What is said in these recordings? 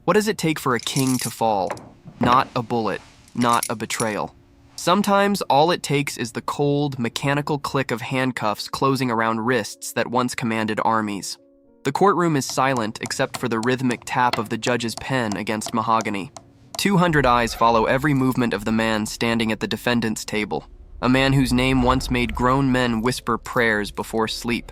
What does it take for a king to fall? Not a bullet, not a betrayal. Sometimes all it takes is the cold, mechanical click of handcuffs closing around wrists that once commanded armies. The courtroom is silent except for the rhythmic tap of the judge's pen against mahogany. 200 eyes follow every movement of the man standing at the defendant's table, a man whose name once made grown men whisper prayers before sleep.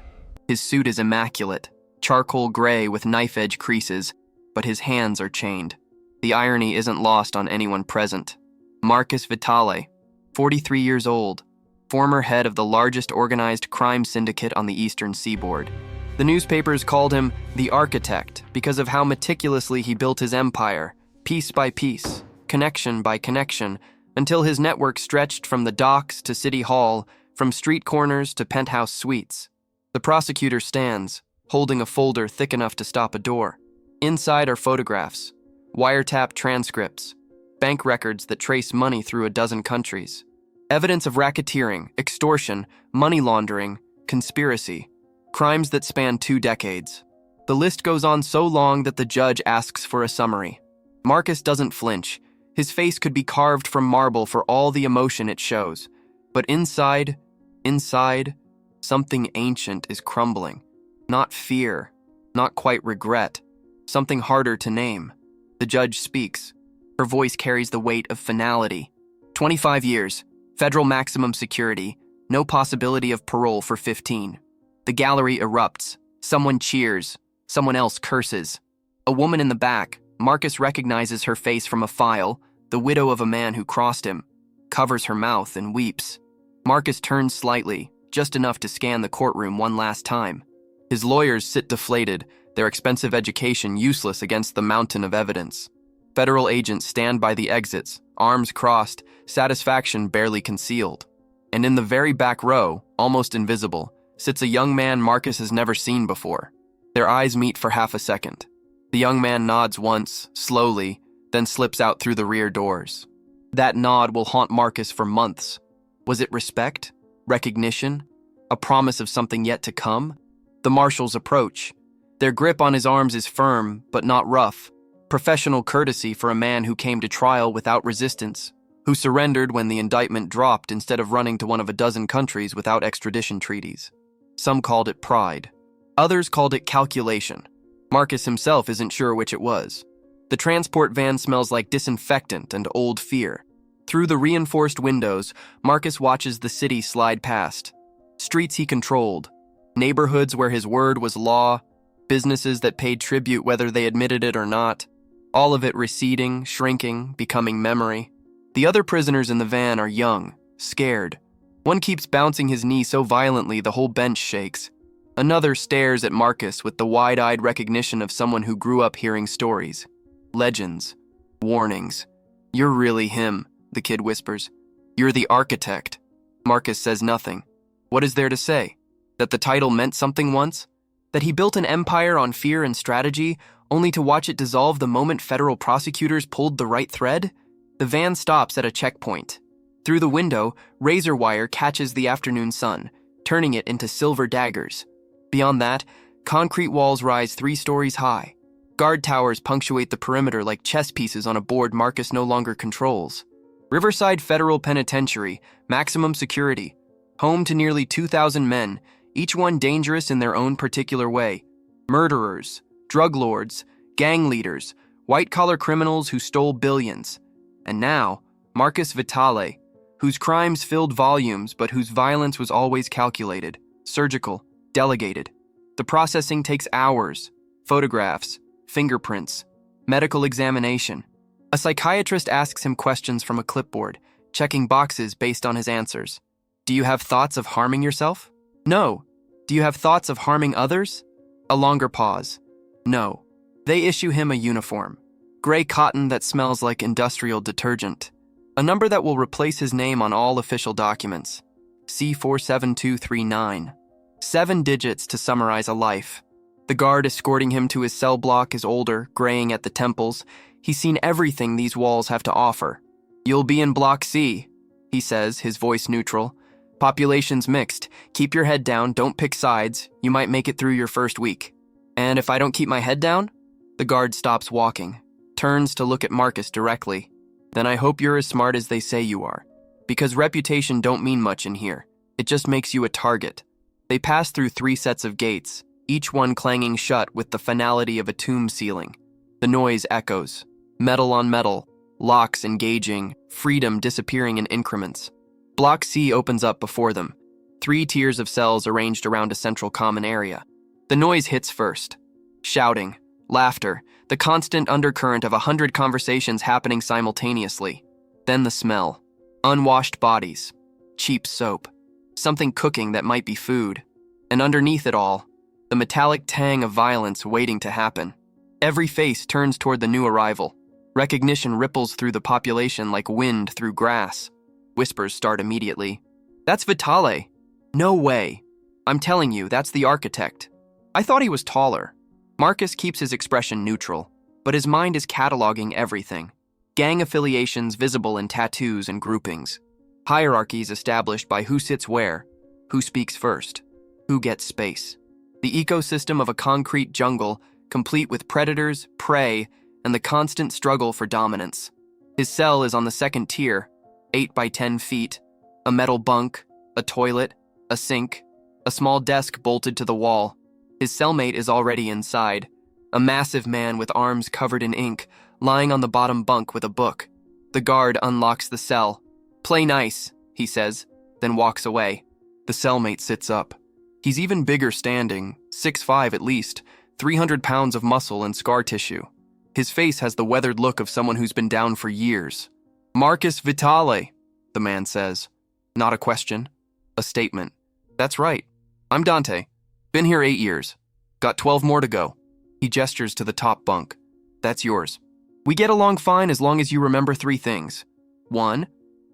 His suit is immaculate, charcoal gray with knife-edge creases, but his hands are chained. The irony isn't lost on anyone present. Marcus Vitale, 43 years old, former head of the largest organized crime syndicate on the eastern seaboard. The newspapers called him the architect because of how meticulously he built his empire, piece by piece, connection by connection, until his network stretched from the docks to City Hall, from street corners to penthouse suites. The prosecutor stands, holding a folder thick enough to stop a door. Inside are photographs, wiretap transcripts, bank records that trace money through a dozen countries. Evidence of racketeering, extortion, money laundering, conspiracy, crimes that span 2 decades. The list goes on so long that the judge asks for a summary. Marcus doesn't flinch. His face could be carved from marble for all the emotion it shows. But inside, something ancient is crumbling. Not fear, not quite regret, something harder to name. The judge speaks. Her voice carries the weight of finality. 25 years, federal maximum security, no possibility of parole for 15. The gallery erupts. Someone cheers. Someone else curses. A woman in the back, Marcus recognizes her face from a file, the widow of a man who crossed him, covers her mouth and weeps. Marcus turns slightly, just enough to scan the courtroom one last time. His lawyers sit deflated, their expensive education useless against the mountain of evidence. Federal agents stand by the exits, arms crossed, satisfaction barely concealed. And in the very back row, almost invisible, sits a young man Marcus has never seen before. Their eyes meet for half a second. The young man nods once, slowly, then slips out through the rear doors. That nod will haunt Marcus for months. Was it respect? Recognition? A promise of something yet to come? The marshals approach. Their grip on his arms is firm, but not rough. Professional courtesy for a man who came to trial without resistance, who surrendered when the indictment dropped instead of running to one of a dozen countries without extradition treaties. Some called it pride. Others called it calculation. Marcus himself isn't sure which it was. The transport van smells like disinfectant and old fear. Through the reinforced windows, Marcus watches the city slide past. Streets he controlled, neighborhoods where his word was law, businesses that paid tribute whether they admitted it or not, all of it receding, shrinking, becoming memory. The other prisoners in the van are young, scared. One keeps bouncing his knee so violently the whole bench shakes. Another stares at Marcus with the wide-eyed recognition of someone who grew up hearing stories. Legends. Warnings. "You're really him," the kid whispers. "You're the architect." Marcus says nothing. What is there to say? That the title meant something once? That he built an empire on fear and strategy, only to watch it dissolve the moment federal prosecutors pulled the right thread? The van stops at a checkpoint. Through the window, razor wire catches the afternoon sun, turning it into silver daggers. Beyond that, concrete walls rise 3 stories high. Guard towers punctuate the perimeter like chess pieces on a board Marcus no longer controls. Riverside Federal Penitentiary, maximum security, home to nearly 2,000 men, each one dangerous in their own particular way. Murderers, drug lords, gang leaders, white-collar criminals who stole billions. And now, Marcus Vitale, whose crimes filled volumes but whose violence was always calculated, surgical, delegated. The processing takes hours, photographs, fingerprints, medical examination. A psychiatrist asks him questions from a clipboard, checking boxes based on his answers. Do you have thoughts of harming yourself? No. Do you have thoughts of harming others? A longer pause. No. They issue him a uniform. Gray cotton that smells like industrial detergent. A number that will replace his name on all official documents. C47239. 7 digits to summarize a life. The guard escorting him to his cell block is older, graying at the temples. He's seen everything these walls have to offer. "You'll be in Block C," he says, his voice neutral. "Population's mixed. Keep your head down, don't pick sides. You might make it through your first week." "And if I don't keep my head down?" The guard stops walking. turns to look at Marcus directly. Then I hope you're as smart as they say you are. Because reputation don't mean much in here. It just makes you a target. They pass through 3 sets of gates, each one clanging shut with the finality of a tomb ceiling. The noise echoes. Metal on metal, locks engaging, freedom disappearing in increments. Block C opens up before them. 3 tiers of cells arranged around a central common area. The noise hits first. Shouting, laughter, the constant undercurrent of 100 conversations happening simultaneously. Then the smell. Unwashed bodies. Cheap soap. Something cooking that might be food. And underneath it all, the metallic tang of violence waiting to happen. Every face turns toward the new arrival. Recognition ripples through the population like wind through grass. Whispers start immediately. That's Vitale. No way. I'm telling you, that's the architect. I thought he was taller. Marcus keeps his expression neutral, but his mind is cataloging everything. Gang affiliations visible in tattoos and groupings. Hierarchies established by who sits where, who speaks first, who gets space. The ecosystem of a concrete jungle, complete with predators, prey, and the constant struggle for dominance. His cell is on the second tier, 8 by 10 feet, a metal bunk, a toilet, a sink, a small desk bolted to the wall. His cellmate is already inside, a massive man with arms covered in ink, lying on the bottom bunk with a book. The guard unlocks the cell. "Play nice," he says, then walks away. The cellmate sits up. He's even bigger standing, 6'5" at least, 300 pounds of muscle and scar tissue. His face has the weathered look of someone who's been down for years. "Marcus Vitale," the man says. Not a question, a statement. "That's right. I'm Dante. Been here 8 years. Got 12 more to go." He gestures to the top bunk. "That's yours. We get along fine as long as you remember 3 things. 1,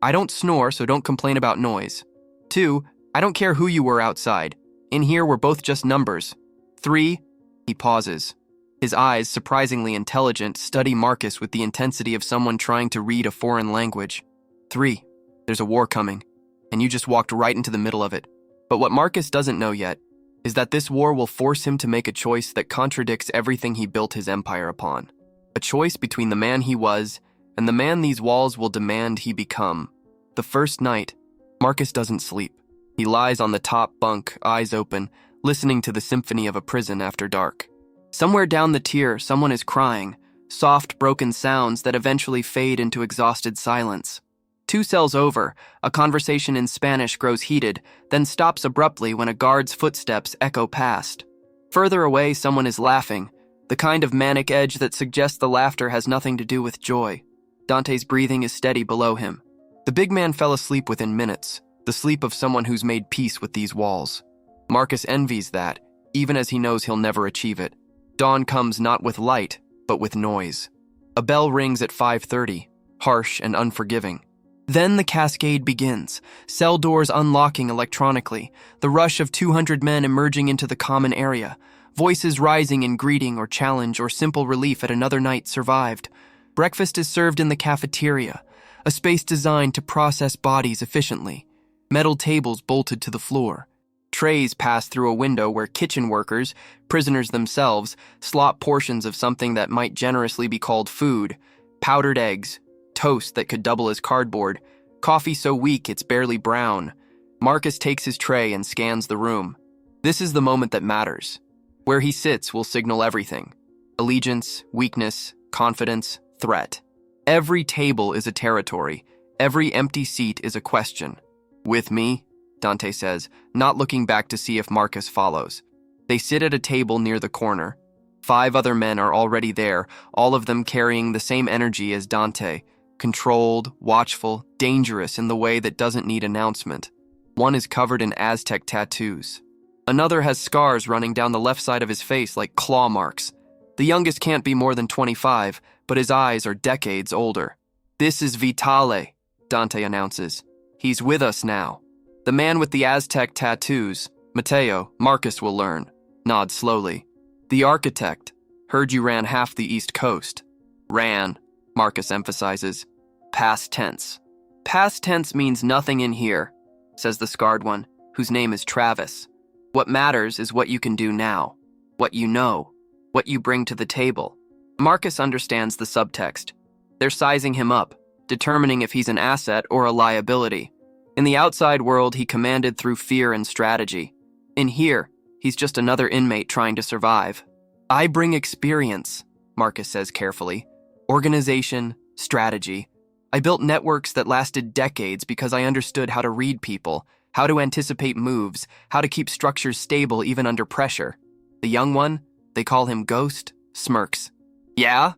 I don't snore, so don't complain about noise. 2, I don't care who you were outside. In here, we're both just numbers. 3, he pauses. His eyes, surprisingly intelligent, study Marcus with the intensity of someone trying to read a foreign language. 3, there's a war coming, and you just walked right into the middle of it. But what Marcus doesn't know yet is that this war will force him to make a choice that contradicts everything he built his empire upon. A choice between the man he was and the man these walls will demand he become. The first night, Marcus doesn't sleep. He lies on the top bunk, eyes open, listening to the symphony of a prison after dark. Somewhere down the tier, someone is crying, soft, broken sounds that eventually fade into exhausted silence. 2 cells over, a conversation in Spanish grows heated, then stops abruptly when a guard's footsteps echo past. Further away, someone is laughing, the kind of manic edge that suggests the laughter has nothing to do with joy. Dante's breathing is steady below him. The big man fell asleep within minutes, the sleep of someone who's made peace with these walls. Marcus envies that, even as he knows he'll never achieve it. Dawn comes not with light, but with noise. A bell rings at 5:30, harsh and unforgiving. Then the cascade begins, cell doors unlocking electronically, the rush of 200 men emerging into the common area, voices rising in greeting or challenge or simple relief at another night survived. Breakfast is served in the cafeteria, a space designed to process bodies efficiently. Metal tables bolted to the floor. Trays pass through a window where kitchen workers, prisoners themselves, slop portions of something that might generously be called food, powdered eggs, toast that could double as cardboard, coffee so weak it's barely brown. Marcus takes his tray and scans the room. This is the moment that matters. Where he sits will signal everything. Allegiance, weakness, confidence, threat. Every table is a territory. Every empty seat is a question. "With me?" Dante says, not looking back to see if Marcus follows. They sit at a table near the corner. 5 other men are already there, all of them carrying the same energy as Dante. Controlled, watchful, dangerous in the way that doesn't need announcement. One is covered in Aztec tattoos. Another has scars running down the left side of his face like claw marks. The youngest can't be more than 25, but his eyes are decades older. "This is Vitale," Dante announces. "He's with us now." The man with the Aztec tattoos, Mateo, Marcus will learn, nods slowly. "The architect. Heard you ran half the East Coast." "Ran," Marcus emphasizes. "Past tense." "Past tense means nothing in here," says the scarred one, whose name is Travis. "What matters is what you can do now, what you know, what you bring to the table." Marcus understands the subtext. They're sizing him up, determining if he's an asset or a liability. In the outside world, he commanded through fear and strategy. In here, he's just another inmate trying to survive. I bring experience, Marcus says carefully. Organization, strategy. I built networks that lasted decades because I understood how to read people, how to anticipate moves, how to keep structures stable even under pressure. The young one, they call him Ghost, smirks. Yeah?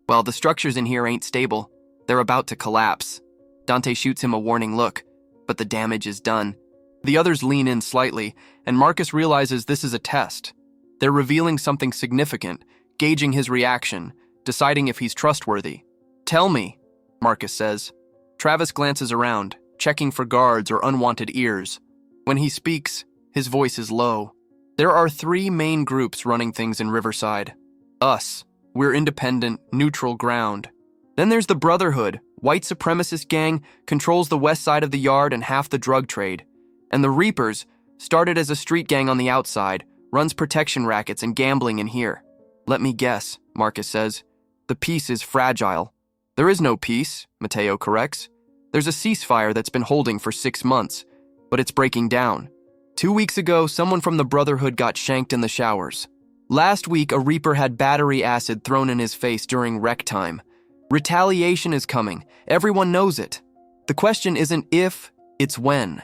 Well, the structures in here ain't stable. They're about to collapse. Dante shoots him a warning look, but the damage is done. The others lean in slightly, and Marcus realizes this is a test. They're revealing something significant, gauging his reaction, deciding if he's trustworthy. Tell me, Marcus says. Travis glances around, checking for guards or unwanted ears. When he speaks, his voice is low. There are 3 main groups running things in Riverside. Us. We're independent, neutral ground. Then there's the Brotherhood. White supremacist gang controls the west side of the yard and half the drug trade. And the Reapers, started as a street gang on the outside, runs protection rackets and gambling in here. Let me guess, Marcus says. The peace is fragile. There is no peace, Mateo corrects. There's a ceasefire that's been holding for 6 months, but it's breaking down. 2 weeks ago, someone from the Brotherhood got shanked in the showers. Last week, a Reaper had battery acid thrown in his face during rec time. Retaliation is coming. Everyone knows it. The question isn't if, it's when.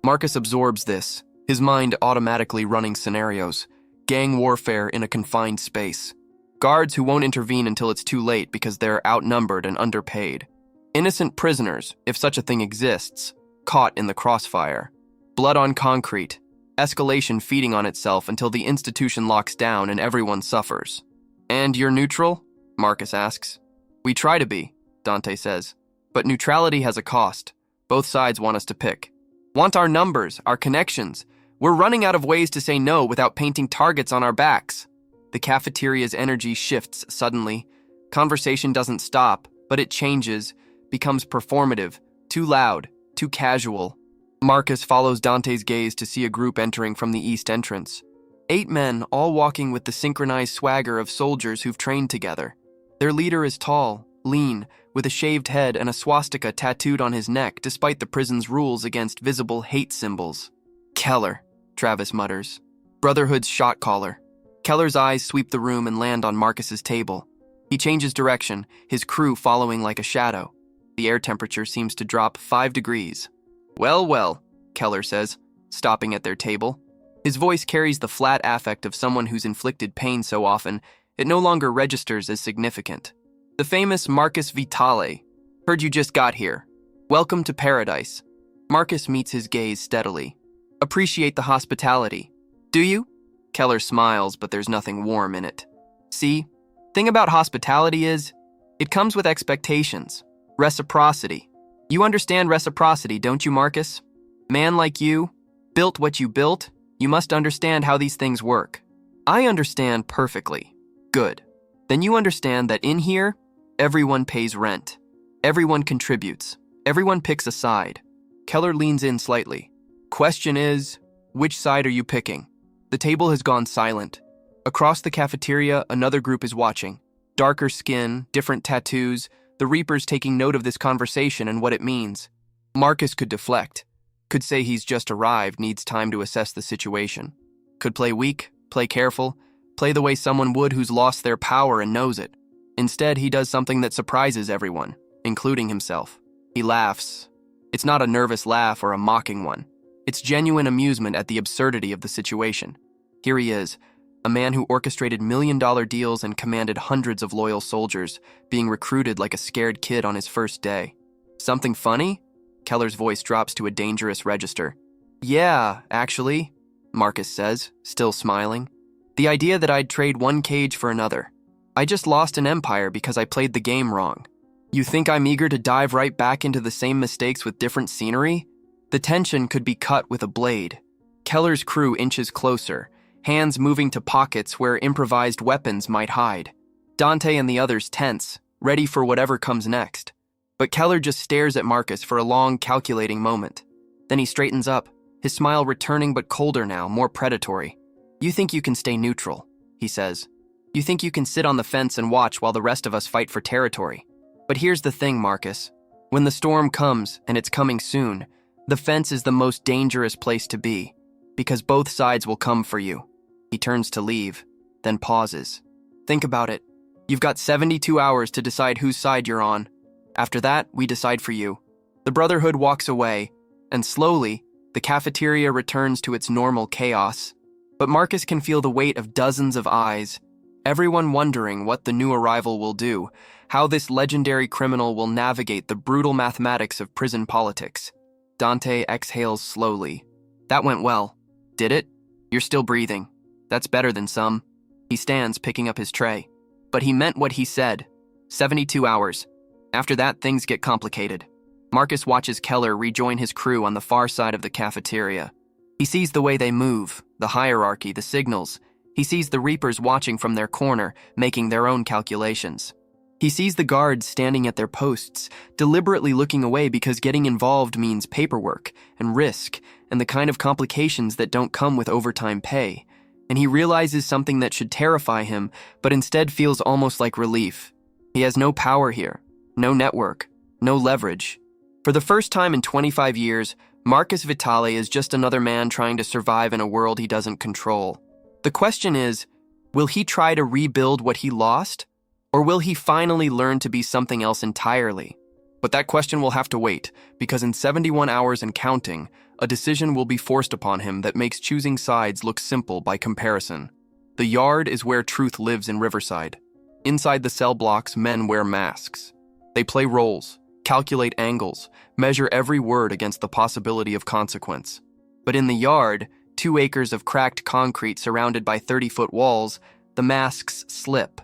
Marcus absorbs this, his mind automatically running scenarios. Gang warfare in a confined space. Guards who won't intervene until it's too late because they're outnumbered and underpaid. Innocent prisoners, if such a thing exists, caught in the crossfire. Blood on concrete. Escalation feeding on itself until the institution locks down and everyone suffers. And you're neutral? Marcus asks. We try to be, Dante says. But neutrality has a cost. Both sides want us to pick. Want our numbers, our connections. We're running out of ways to say no without painting targets on our backs. The cafeteria's energy shifts suddenly. Conversation doesn't stop, but it changes, becomes performative, too loud, too casual. Marcus follows Dante's gaze to see a group entering from the east entrance. 8 men, all walking with the synchronized swagger of soldiers who've trained together. Their leader is tall, lean, with a shaved head and a swastika tattooed on his neck despite the prison's rules against visible hate symbols. Keller, Travis mutters. Brotherhood's shot caller. Keller's eyes sweep the room and land on Marcus's table. He changes direction, his crew following like a shadow. The air temperature seems to drop 5 degrees. Well, well, Keller says, stopping at their table. His voice carries the flat affect of someone who's inflicted pain so often, it no longer registers as significant. The famous Marcus Vitale. Heard you just got here. Welcome to paradise. Marcus meets his gaze steadily. Appreciate the hospitality. Do you? Keller smiles, but there's nothing warm in it. See, thing about hospitality is, it comes with expectations. Reciprocity. You understand reciprocity, don't you, Marcus? Man like you, built what you built, you must understand how these things work. I understand perfectly. Good. Then you understand that in here, everyone pays rent. Everyone contributes. Everyone picks a side. Keller leans in slightly. Question is, which side are you picking? The table has gone silent. Across the cafeteria, another group is watching. Darker skin, different tattoos, the Reapers taking note of this conversation and what it means. Marcus could deflect. Could say he's just arrived, needs time to assess the situation. Could play weak, play careful, play the way someone would who's lost their power and knows it. Instead, he does something that surprises everyone, including himself. He laughs. It's not a nervous laugh or a mocking one. It's genuine amusement at the absurdity of the situation. Here he is, a man who orchestrated million-dollar deals and commanded hundreds of loyal soldiers, being recruited like a scared kid on his first day. Something funny? Keller's voice drops to a dangerous register. Yeah, actually, Marcus says, still smiling. The idea that I'd trade one cage for another. I just lost an empire because I played the game wrong. You think I'm eager to dive right back into the same mistakes with different scenery? The tension could be cut with a blade. Keller's crew inches closer, hands moving to pockets where improvised weapons might hide. Dante and the others tense, ready for whatever comes next. But Keller just stares at Marcus for a long, calculating moment. Then he straightens up, his smile returning but colder now, more predatory. You think you can stay neutral, he says. You think you can sit on the fence and watch while the rest of us fight for territory. But here's the thing, Marcus. When the storm comes, and it's coming soon, the fence is the most dangerous place to be, because both sides will come for you. He turns to leave, then pauses. Think about it. You've got 72 hours to decide whose side you're on. After that, we decide for you. The Brotherhood walks away, and slowly, the cafeteria returns to its normal chaos. But Marcus can feel the weight of dozens of eyes, everyone wondering what the new arrival will do, how this legendary criminal will navigate the brutal mathematics of prison politics. Dante exhales slowly. That went well. Did it? You're still breathing. That's better than some. He stands, picking up his tray. But he meant what he said. 72 hours. After that, things get complicated. Marcus watches Keller rejoin his crew on the far side of the cafeteria. He sees the way they move, the hierarchy, the signals. He sees the Reapers watching from their corner, making their own calculations. He sees the guards standing at their posts, deliberately looking away because getting involved means paperwork and risk and the kind of complications that don't come with overtime pay. And he realizes something that should terrify him, but instead feels almost like relief. He has no power here, no network, no leverage. For the first time in 25 years, Marcus Vitale is just another man trying to survive in a world he doesn't control. The question is, will he try to rebuild what he lost? Or will he finally learn to be something else entirely? But that question will have to wait, because in 71 hours and counting, a decision will be forced upon him that makes choosing sides look simple by comparison. The yard is where truth lives in Riverside. Inside the cell blocks, men wear masks. They play roles, calculate angles, measure every word against the possibility of consequence. But in the yard, 2 acres of cracked concrete surrounded by 30-foot walls, the masks slip.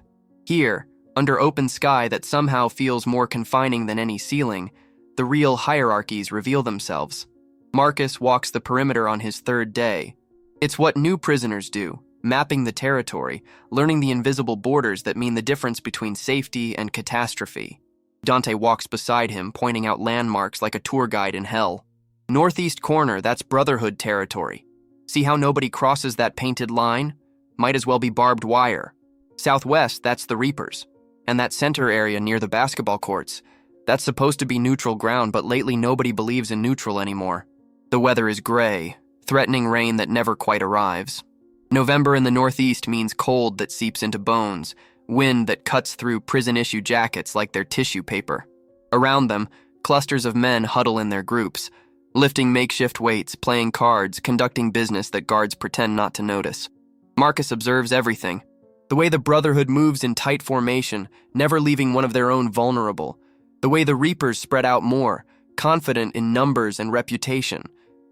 Here, under open sky that somehow feels more confining than any ceiling, the real hierarchies reveal themselves. Marcus walks the perimeter on his 3rd day. It's what new prisoners do, mapping the territory, learning the invisible borders that mean the difference between safety and catastrophe. Dante walks beside him, pointing out landmarks like a tour guide in hell. Northeast corner, that's Brotherhood territory. See how nobody crosses that painted line? Might as well be barbed wire. Southwest, that's the Reapers. And that center area near the basketball courts, that's supposed to be neutral ground, but lately nobody believes in neutral anymore. The weather is gray, threatening rain that never quite arrives. November in the Northeast means cold that seeps into bones, wind that cuts through prison-issue jackets like they're tissue paper. Around them, clusters of men huddle in their groups, lifting makeshift weights, playing cards, conducting business that guards pretend not to notice. Marcus observes everything. The way the Brotherhood moves in tight formation, never leaving one of their own vulnerable. The way the Reapers spread out more, confident in numbers and reputation.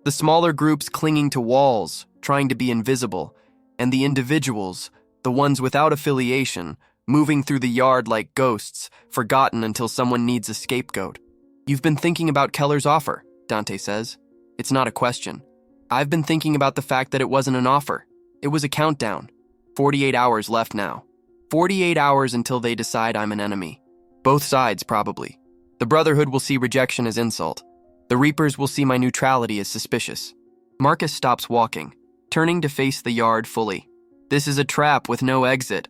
The smaller groups clinging to walls, trying to be invisible. And the individuals, the ones without affiliation, moving through the yard like ghosts, forgotten until someone needs a scapegoat. You've been thinking about Keller's offer, Dante says. It's not a question. I've been thinking about the fact that it wasn't an offer. It was a countdown. 48 hours left now. 48 hours until they decide I'm an enemy. Both sides, probably. The Brotherhood will see rejection as insult. The Reapers will see my neutrality as suspicious. Marcus stops walking, turning to face the yard fully. This is a trap with no exit.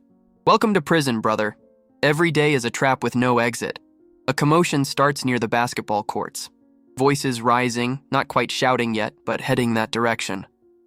Welcome to prison, brother. Every day is a trap with no exit. A commotion starts near the basketball courts. Voices rising, not quite shouting yet, but heading that direction.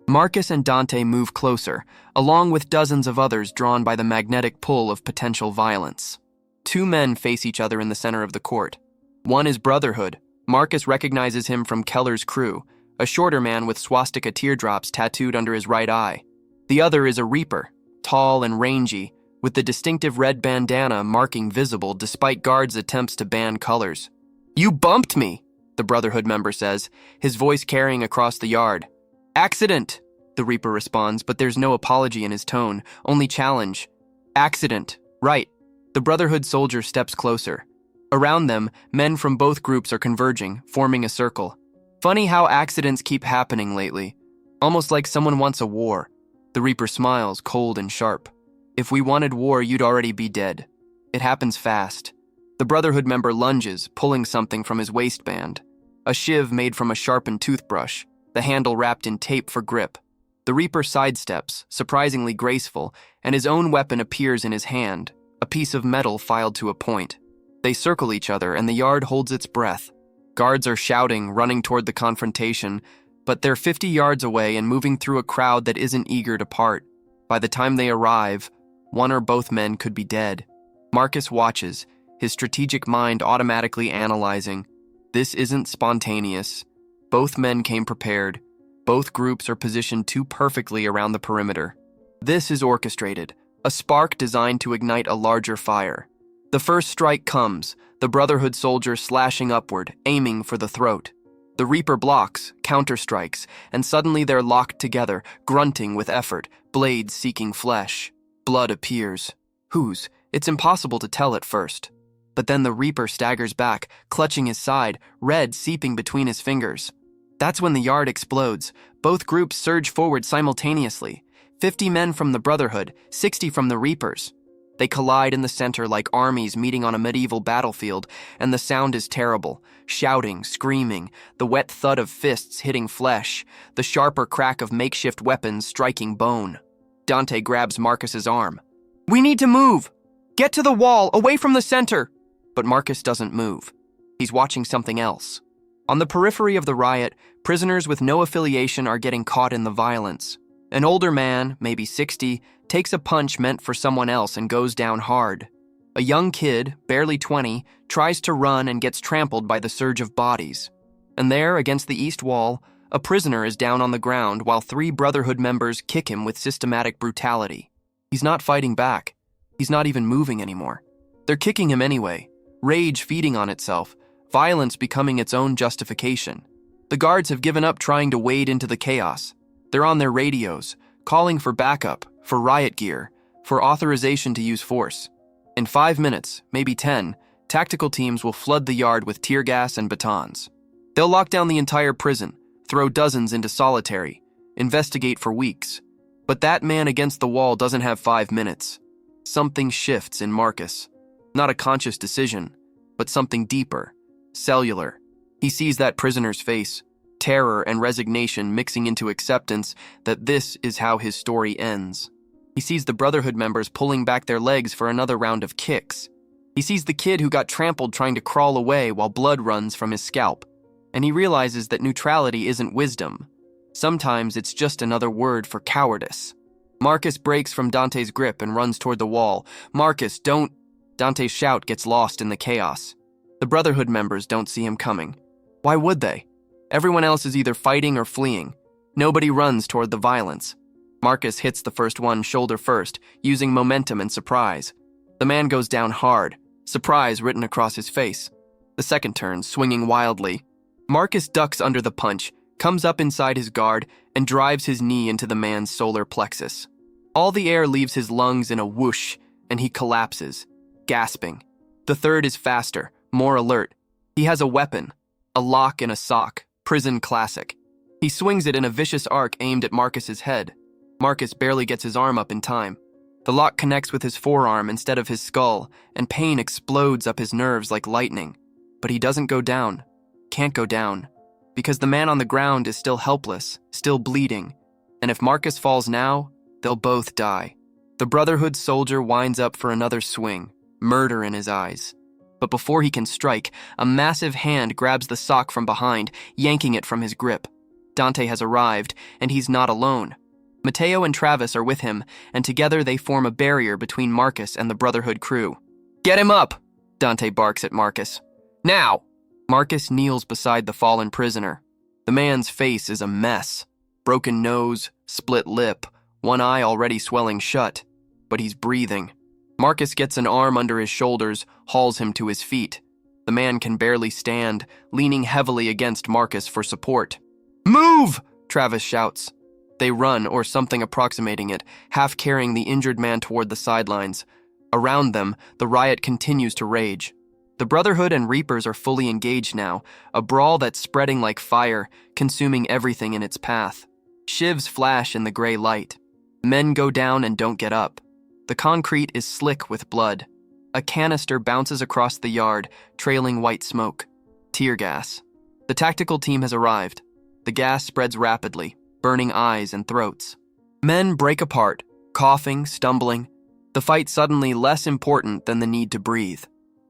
Marcus and Dante move closer, along with dozens of others drawn by the magnetic pull of potential violence. 2 men face each other in the center of the court. One is Brotherhood. Marcus recognizes him from Keller's crew, a shorter man with swastika teardrops tattooed under his right eye. The other is a Reaper, tall and rangy, with the distinctive red bandana marking visible despite guards' attempts to ban colors. "You bumped me," the Brotherhood member says, his voice carrying across the yard. "Accident," the Reaper responds, but there's no apology in his tone, only challenge. "Accident, right." The Brotherhood soldier steps closer. Around them, men from both groups are converging, forming a circle. Funny how accidents keep happening lately. Almost like someone wants a war. The Reaper smiles, cold and sharp. "If we wanted war, you'd already be dead. It happens fast." The Brotherhood member lunges, pulling something from his waistband. A shiv made from a sharpened toothbrush, the handle wrapped in tape for grip. The Reaper sidesteps, surprisingly graceful, and his own weapon appears in his hand, a piece of metal filed to a point. They circle each other, and the yard holds its breath. Guards are shouting, running toward the confrontation, but they're 50 yards away and moving through a crowd that isn't eager to part. By the time they arrive, one or both men could be dead. Marcus watches, his strategic mind automatically analyzing. This isn't spontaneous. Both men came prepared. Both groups are positioned too perfectly around the perimeter. This is orchestrated, a spark designed to ignite a larger fire. The first strike comes, the Brotherhood soldier slashing upward, aiming for the throat. The Reaper blocks, counterstrikes, and suddenly they're locked together, grunting with effort, blades seeking flesh. Blood appears. Whose? It's impossible to tell at first. But then the Reaper staggers back, clutching his side, red seeping between his fingers. That's when the yard explodes. Both groups surge forward simultaneously. 50 men from the Brotherhood, 60 from the Reapers. They collide in the center like armies meeting on a medieval battlefield, and the sound is terrible. Shouting, screaming, the wet thud of fists hitting flesh, the sharper crack of makeshift weapons striking bone. Dante grabs Marcus's arm. "We need to move! Get to the wall, away from the center!" But Marcus doesn't move. He's watching something else. On the periphery of the riot, prisoners with no affiliation are getting caught in the violence. An older man, maybe 60, takes a punch meant for someone else and goes down hard. A young kid, barely 20, tries to run and gets trampled by the surge of bodies. And there, against the east wall, a prisoner is down on the ground while 3 Brotherhood members kick him with systematic brutality. He's not fighting back. He's not even moving anymore. They're kicking him anyway, rage feeding on itself, violence becoming its own justification. The guards have given up trying to wade into the chaos. They're on their radios, calling for backup, for riot gear, for authorization to use force. In 5 minutes, maybe 10, tactical teams will flood the yard with tear gas and batons. They'll lock down the entire prison, throw dozens into solitary, investigate for weeks. But that man against the wall doesn't have 5 minutes. Something shifts in Marcus. Not a conscious decision, but something deeper, cellular. He sees that prisoner's face, terror and resignation mixing into acceptance that this is how his story ends. He sees the Brotherhood members pulling back their legs for another round of kicks. He sees the kid who got trampled trying to crawl away while blood runs from his scalp. And he realizes that neutrality isn't wisdom. Sometimes it's just another word for cowardice. Marcus breaks from Dante's grip and runs toward the wall. "Marcus, don't..." Dante's shout gets lost in the chaos. The Brotherhood members don't see him coming. Why would they? Everyone else is either fighting or fleeing. Nobody runs toward the violence. Marcus hits the first one shoulder first, using momentum and surprise. The man goes down hard, surprise written across his face. The second turn, swinging wildly. Marcus ducks under the punch, comes up inside his guard, and drives his knee into the man's solar plexus. All the air leaves his lungs in a whoosh, and he collapses, gasping. The third is faster, more alert. He has a weapon, a lock in a sock, prison classic. He swings it in a vicious arc aimed at Marcus's head. Marcus barely gets his arm up in time. The lock connects with his forearm instead of his skull, and pain explodes up his nerves like lightning. But he doesn't go down. Can't go down. Because the man on the ground is still helpless, still bleeding. And if Marcus falls now, they'll both die. The Brotherhood soldier winds up for another swing, murder in his eyes. But before he can strike, a massive hand grabs the sock from behind, yanking it from his grip. Dante has arrived, and he's not alone. Matteo and Travis are with him, and together they form a barrier between Marcus and the Brotherhood crew. "Get him up!" Dante barks at Marcus. "Now!" Marcus kneels beside the fallen prisoner. The man's face is a mess. Broken nose, split lip, one eye already swelling shut. But he's breathing. Marcus gets an arm under his shoulders, hauls him to his feet. The man can barely stand, leaning heavily against Marcus for support. "Move!" Travis shouts. They run, or something approximating it, half carrying the injured man toward the sidelines. Around them, the riot continues to rage. The Brotherhood and Reapers are fully engaged now, a brawl that's spreading like fire, consuming everything in its path. Shivs flash in the gray light. Men go down and don't get up. The concrete is slick with blood. A canister bounces across the yard, trailing white smoke. Tear gas. The tactical team has arrived. The gas spreads rapidly. burning eyes and throats. Men break apart, coughing, stumbling. The fight suddenly less important than the need to breathe.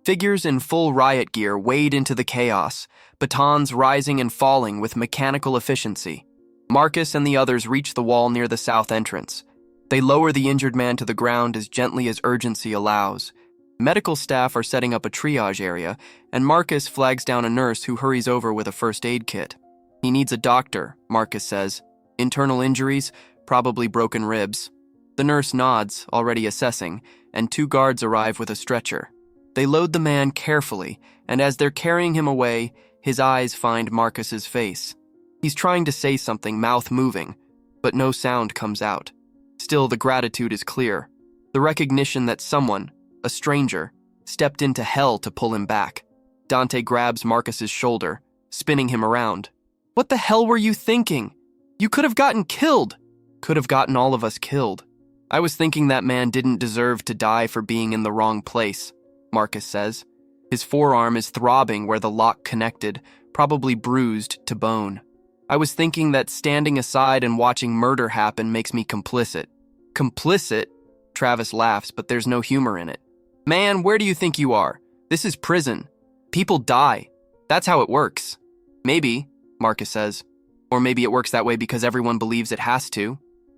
Figures in full riot gear wade into the chaos, batons rising and falling with mechanical efficiency. Marcus and the others reach the wall near the south entrance. They lower the injured man to the ground as gently as urgency allows. Medical staff are setting up a triage area, and Marcus flags down a nurse who hurries over with a first aid kit. He needs a doctor, Marcus says. Internal injuries, probably broken ribs. The nurse nods, already assessing, and 2 guards arrive with a stretcher. They load the man carefully, and as they're carrying him away, his eyes find Marcus's face. He's trying to say something, mouth moving, but no sound comes out. Still, the gratitude is clear. The recognition that someone, a stranger, stepped into hell to pull him back. Dante grabs Marcus's shoulder, spinning him around. What the hell were you thinking? You could have gotten killed. Could have gotten all of us killed. I was thinking that man didn't deserve to die for being in the wrong place, Marcus says. His forearm is throbbing where the lock connected, probably bruised to bone. I was thinking that standing aside and watching murder happen makes me complicit. Complicit? Travis laughs, but there's no humor in it. Man, where do you think you are? This is prison. People die. That's how it works. Maybe, Marcus says. Or maybe it works that way because everyone believes it has to.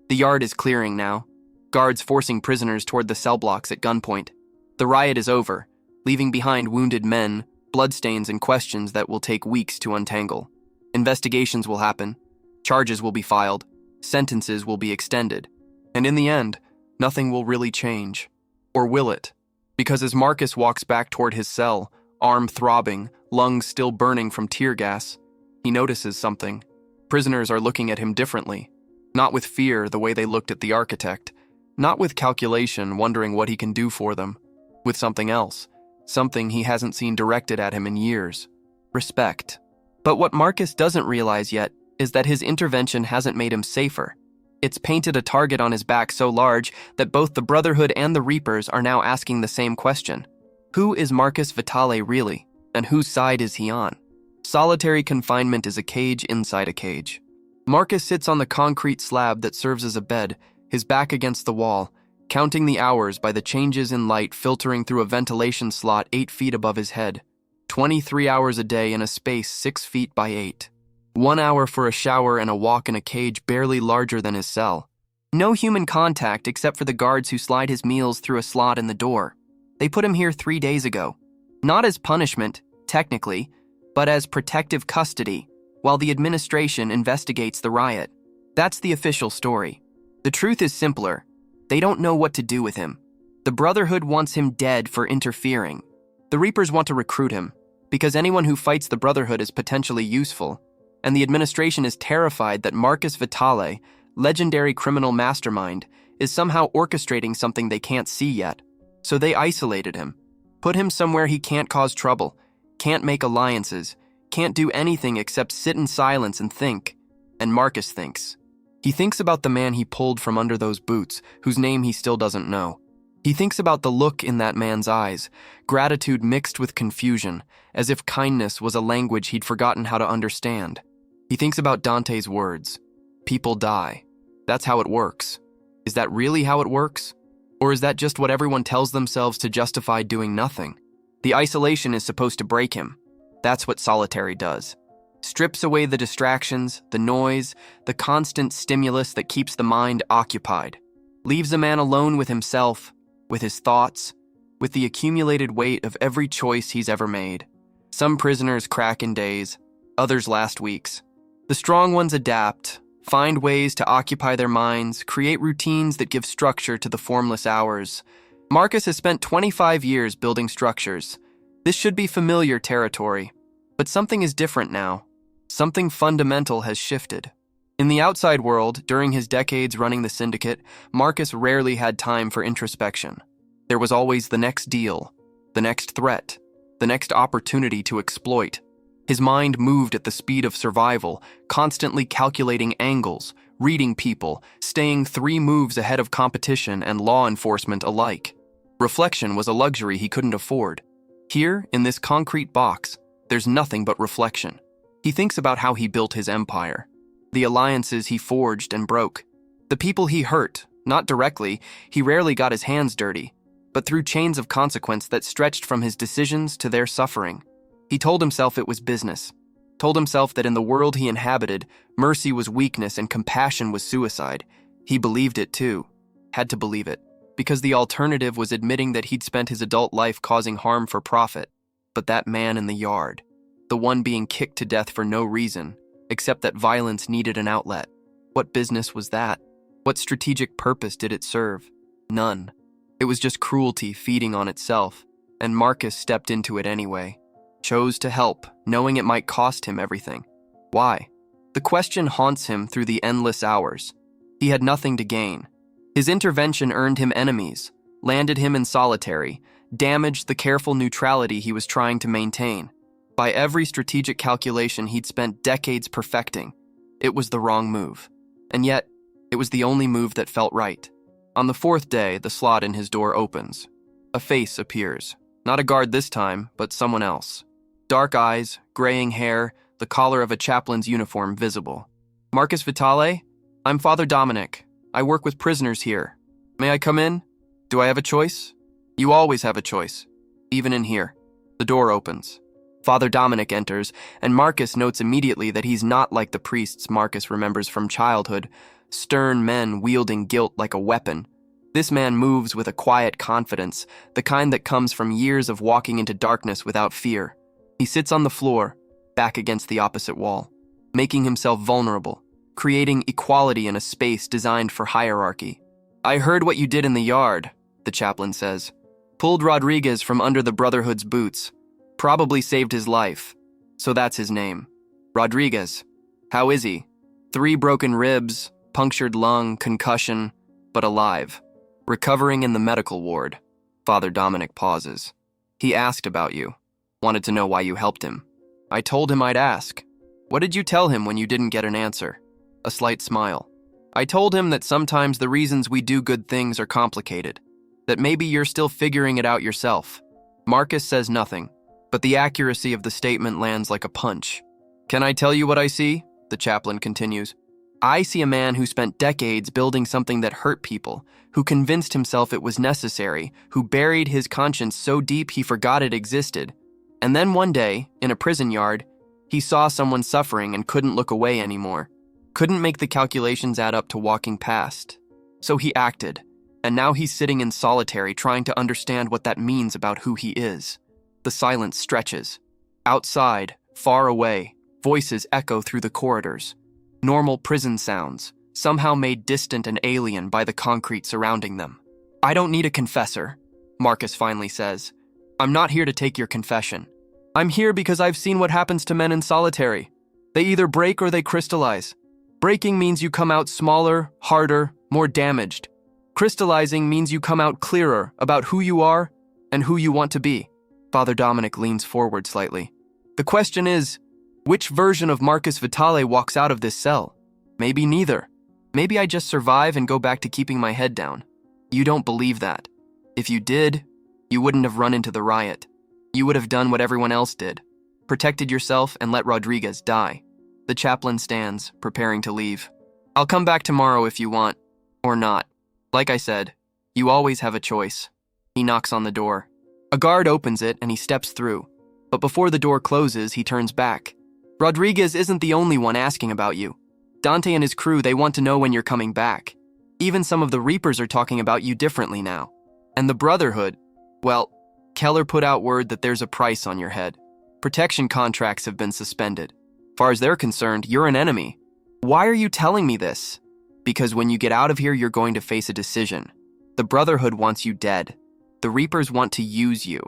The yard is clearing now. Guards forcing prisoners toward the cell blocks at gunpoint. The riot is over, leaving behind wounded men, bloodstains, and questions that will take weeks to untangle. Investigations will happen. Charges will be filed. Sentences will be extended. And in the end, nothing will really change. Or will it? Because as Marcus walks back toward his cell, arm throbbing, lungs still burning from tear gas, he notices something. Prisoners are looking at him differently. Not with fear the way they looked at the architect. Not with calculation, wondering what he can do for them. With something else. Something he hasn't seen directed at him in years. Respect. But what Marcus doesn't realize yet is that his intervention hasn't made him safer. It's painted a target on his back so large that both the Brotherhood and the Reapers are now asking the same question. Who is Marcus Vitale really, and whose side is he on? Solitary confinement is a cage inside a cage. Marcus sits on the concrete slab that serves as a bed, his back against the wall, counting the hours by the changes in light filtering through a ventilation slot 8 feet above his head. 23 hours a day in a space 6 feet by 8. 1 hour for a shower and a walk in a cage barely larger than his cell. No human contact except for the guards who slide his meals through a slot in the door. They put him here 3 days ago. Not as punishment, technically, but as protective custody, while the administration investigates the riot. That's the official story. The truth is simpler. They don't know what to do with him. The Brotherhood wants him dead for interfering. The Reapers want to recruit him, because anyone who fights the Brotherhood is potentially useful, and the administration is terrified that Marcus Vitale, legendary criminal mastermind, is somehow orchestrating something they can't see yet. So they isolated him, put him somewhere he can't cause trouble, can't make alliances, can't do anything except sit in silence and think. And Marcus thinks. He thinks about the man he pulled from under those boots, whose name he still doesn't know. He thinks about the look in that man's eyes, gratitude mixed with confusion, as if kindness was a language he'd forgotten how to understand. He thinks about Dante's words. People die. That's how it works. Is that really how it works? Or is that just what everyone tells themselves to justify doing nothing? The isolation is supposed to break him. That's what solitary does. Strips away the distractions, the noise, the constant stimulus that keeps the mind occupied. Leaves a man alone with himself, with his thoughts, with the accumulated weight of every choice he's ever made. Some prisoners crack in days, others last weeks. The strong ones adapt, find ways to occupy their minds, create routines that give structure to the formless hours. Marcus has spent 25 years building structures. This should be familiar territory. But something is different now. Something fundamental has shifted. In the outside world, during his decades running the syndicate, Marcus rarely had time for introspection. There was always the next deal, the next threat, the next opportunity to exploit. His mind moved at the speed of survival, constantly calculating angles, reading people, staying 3 moves ahead of competition and law enforcement alike. Reflection was a luxury he couldn't afford. Here, in this concrete box, there's nothing but reflection. He thinks about how he built his empire. the alliances he forged and broke, the people he hurt. Not directly, he rarely got his hands dirty, but through chains of consequence that stretched from his decisions to their suffering. He told himself it was business, told himself that in the world he inhabited, mercy was weakness and compassion was suicide. He believed it too, had to believe it, because the alternative was admitting that he'd spent his adult life causing harm for profit. But that man in the yard, the one being kicked to death for no reason, except that violence needed an outlet. What business was that? What strategic purpose did it serve? None. It was just cruelty feeding on itself, and Marcus stepped into it anyway. Chose to help, knowing it might cost him everything. Why? The question haunts him through the endless hours. He had nothing to gain. His intervention earned him enemies, landed him in solitary, damaged the careful neutrality he was trying to maintain. By every strategic calculation he'd spent decades perfecting, it was the wrong move. And yet, it was the only move that felt right. On the fourth day, the slot in his door opens. A face appears. Not a guard this time, but someone else. Dark eyes, graying hair, the collar of a chaplain's uniform visible. Marcus Vitale? I'm Father Dominic. I work with prisoners here. May I come in? Do I have a choice? You always have a choice, even in here. The door opens. Father Dominic enters, and Marcus notes immediately that he's not like the priests Marcus remembers from childhood, stern men wielding guilt like a weapon. This man moves with a quiet confidence, the kind that comes from years of walking into darkness without fear. He sits on the floor, back against the opposite wall, making himself vulnerable, creating equality in a space designed for hierarchy. I heard what you did in the yard, the chaplain says. Pulled Rodriguez from under the Brotherhood's boots. Probably saved his life. So that's his name. Rodriguez. How is he? 3 broken ribs, punctured lung, concussion, but alive. Recovering in the medical ward. Father Dominic pauses. He asked about you. Wanted to know why you helped him. I told him I'd ask. What did you tell him when you didn't get an answer? A slight smile. I told him that sometimes the reasons we do good things are complicated. That maybe you're still figuring it out yourself. Marcus says nothing, but the accuracy of the statement lands like a punch. Can I tell you what I see? The chaplain continues. I see a man who spent decades building something that hurt people, who convinced himself it was necessary, who buried his conscience so deep he forgot it existed. And then one day, in a prison yard, he saw someone suffering and couldn't look away anymore. Couldn't make the calculations add up to walking past. So he acted, and now he's sitting in solitary trying to understand what that means about who he is. The silence stretches. Outside, far away, voices echo through the corridors. Normal prison sounds, somehow made distant and alien by the concrete surrounding them. I don't need a confessor, Marcus finally says. I'm not here to take your confession. I'm here because I've seen what happens to men in solitary. They either break or they crystallize. Breaking means you come out smaller, harder, more damaged. Crystallizing means you come out clearer about who you are and who you want to be. Father Dominic leans forward slightly. The question is, which version of Marcus Vitale walks out of this cell? Maybe neither. Maybe I just survive and go back to keeping my head down. You don't believe that. If you did, you wouldn't have run into the riot. You would have done what everyone else did. Protected yourself and let Rodriguez die. The chaplain stands, preparing to leave. I'll come back tomorrow if you want. Or not. Like I said, you always have a choice. He knocks on the door. A guard opens it and he steps through. But before the door closes, he turns back. Rodriguez isn't the only one asking about you. Dante and his crew, they want to know when you're coming back. Even some of the Reapers are talking about you differently now. And the Brotherhood, well, Keller put out word that there's a price on your head. Protection contracts have been suspended. Far as they're concerned, you're an enemy. Why are you telling me this? Because when you get out of here, you're going to face a decision. The Brotherhood wants you dead. The Reapers want to use you.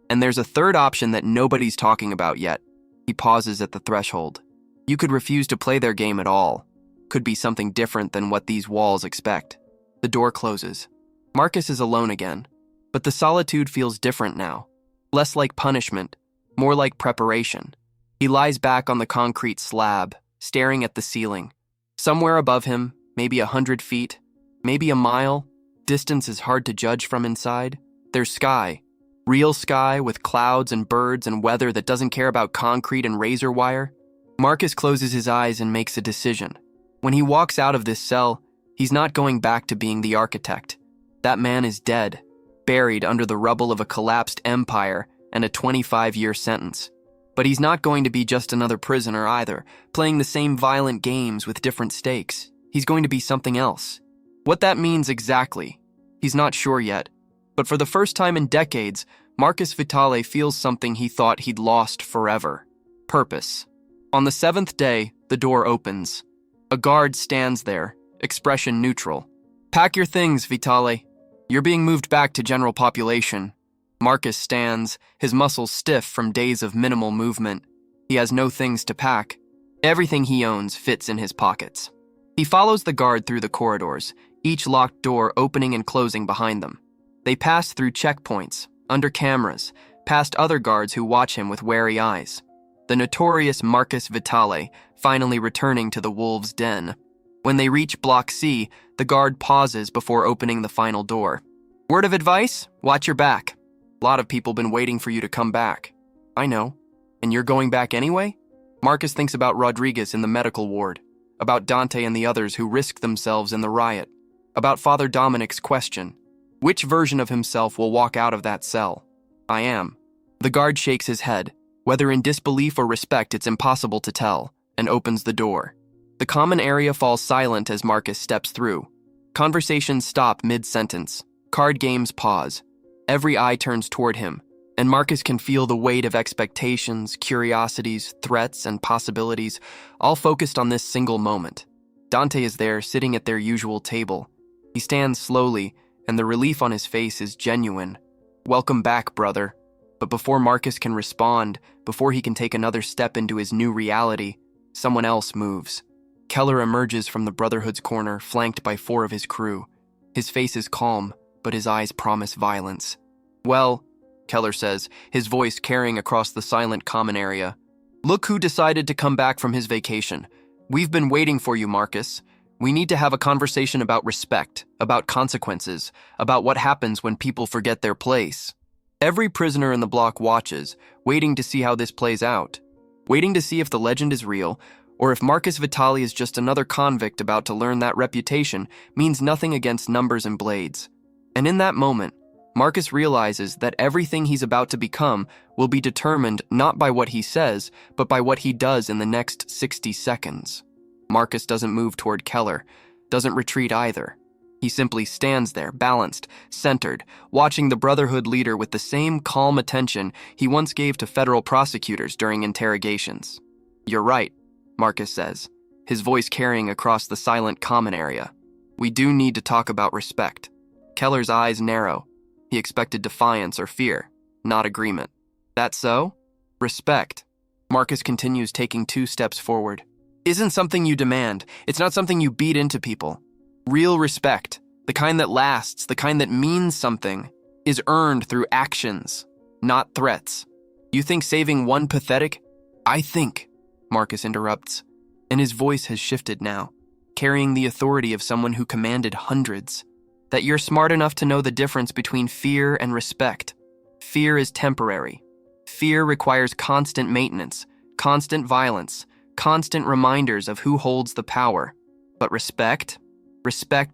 And there's a third option that nobody's talking about yet. He pauses at the threshold. You could refuse to play their game at all. Could be something different than what these walls expect. The door closes. Marcus is alone again. But the solitude feels different now. Less like punishment, more like preparation. He lies back on the concrete slab, staring at the ceiling. Somewhere above him, maybe 100 feet, maybe a mile, distance is hard to judge from inside. There's sky. Real sky with clouds and birds and weather that doesn't care about concrete and razor wire. Marcus closes his eyes and makes a decision. When he walks out of this cell, he's not going back to being the architect. That man is dead, buried under the rubble of a collapsed empire and a 25-year sentence. But he's not going to be just another prisoner either, playing the same violent games with different stakes. He's going to be something else. What that means exactly, he's not sure yet. But for the first time in decades, Marcus Vitale feels something he thought he'd lost forever: purpose. On the 7th day, the door opens. A guard stands there, expression neutral. "Pack your things, Vitale. You're being moved back to general population." Marcus stands, his muscles stiff from days of minimal movement. He has no things to pack. Everything he owns fits in his pockets. He follows the guard through the corridors, each locked door opening and closing behind them. They pass through checkpoints, under cameras, past other guards who watch him with wary eyes. The notorious Marcus Vitale finally returning to the wolves' den. When they reach Block C, the guard pauses before opening the final door. "Word of advice? Watch your back. A lot of people been waiting for you to come back." "I know. And you're going back anyway?" Marcus thinks about Rodriguez in the medical ward, about Dante and the others who risked themselves in the riot, about Father Dominic's question. Which version of himself will walk out of that cell? "I am." The guard shakes his head. Whether in disbelief or respect, it's impossible to tell, and opens the door. The common area falls silent as Marcus steps through. Conversations stop mid-sentence. Card games pause. Every eye turns toward him, and Marcus can feel the weight of expectations, curiosities, threats, and possibilities, all focused on this single moment. Dante is there, sitting at their usual table. He stands slowly, and the relief on his face is genuine. "Welcome back, brother." But before Marcus can respond, before he can take another step into his new reality, someone else moves. Keller emerges from the Brotherhood's corner, flanked by 4 of his crew. His face is calm, but his eyes promise violence. "Well," Keller says, his voice carrying across the silent common area, "look who decided to come back from his vacation. We've been waiting for you, Marcus. We need to have a conversation about respect, about consequences, about what happens when people forget their place." Every prisoner in the block watches, waiting to see how this plays out, waiting to see if the legend is real, or if Marcus Vitale is just another convict about to learn that reputation means nothing against numbers and blades. And in that moment, Marcus realizes that everything he's about to become will be determined not by what he says, but by what he does in the next 60 seconds. Marcus doesn't move toward Keller, doesn't retreat either. He simply stands there, balanced, centered, watching the Brotherhood leader with the same calm attention he once gave to federal prosecutors during interrogations. "You're right," Marcus says, his voice carrying across the silent common area. "We do need to talk about respect." Keller's eyes narrow. He expected defiance or fear, not agreement. "That so?" "Respect." Marcus continues, taking 2 steps forward. "Isn't something you demand. It's not something you beat into people. Real respect, the kind that lasts, the kind that means something, is earned through actions, not threats. You think saving one pathetic—" "I think," Marcus interrupts, and his voice has shifted now, carrying the authority of someone who commanded hundreds, "that you're smart enough to know the difference between fear and respect. Fear is temporary. Fear requires constant maintenance, constant violence, constant reminders of who holds the power. But respect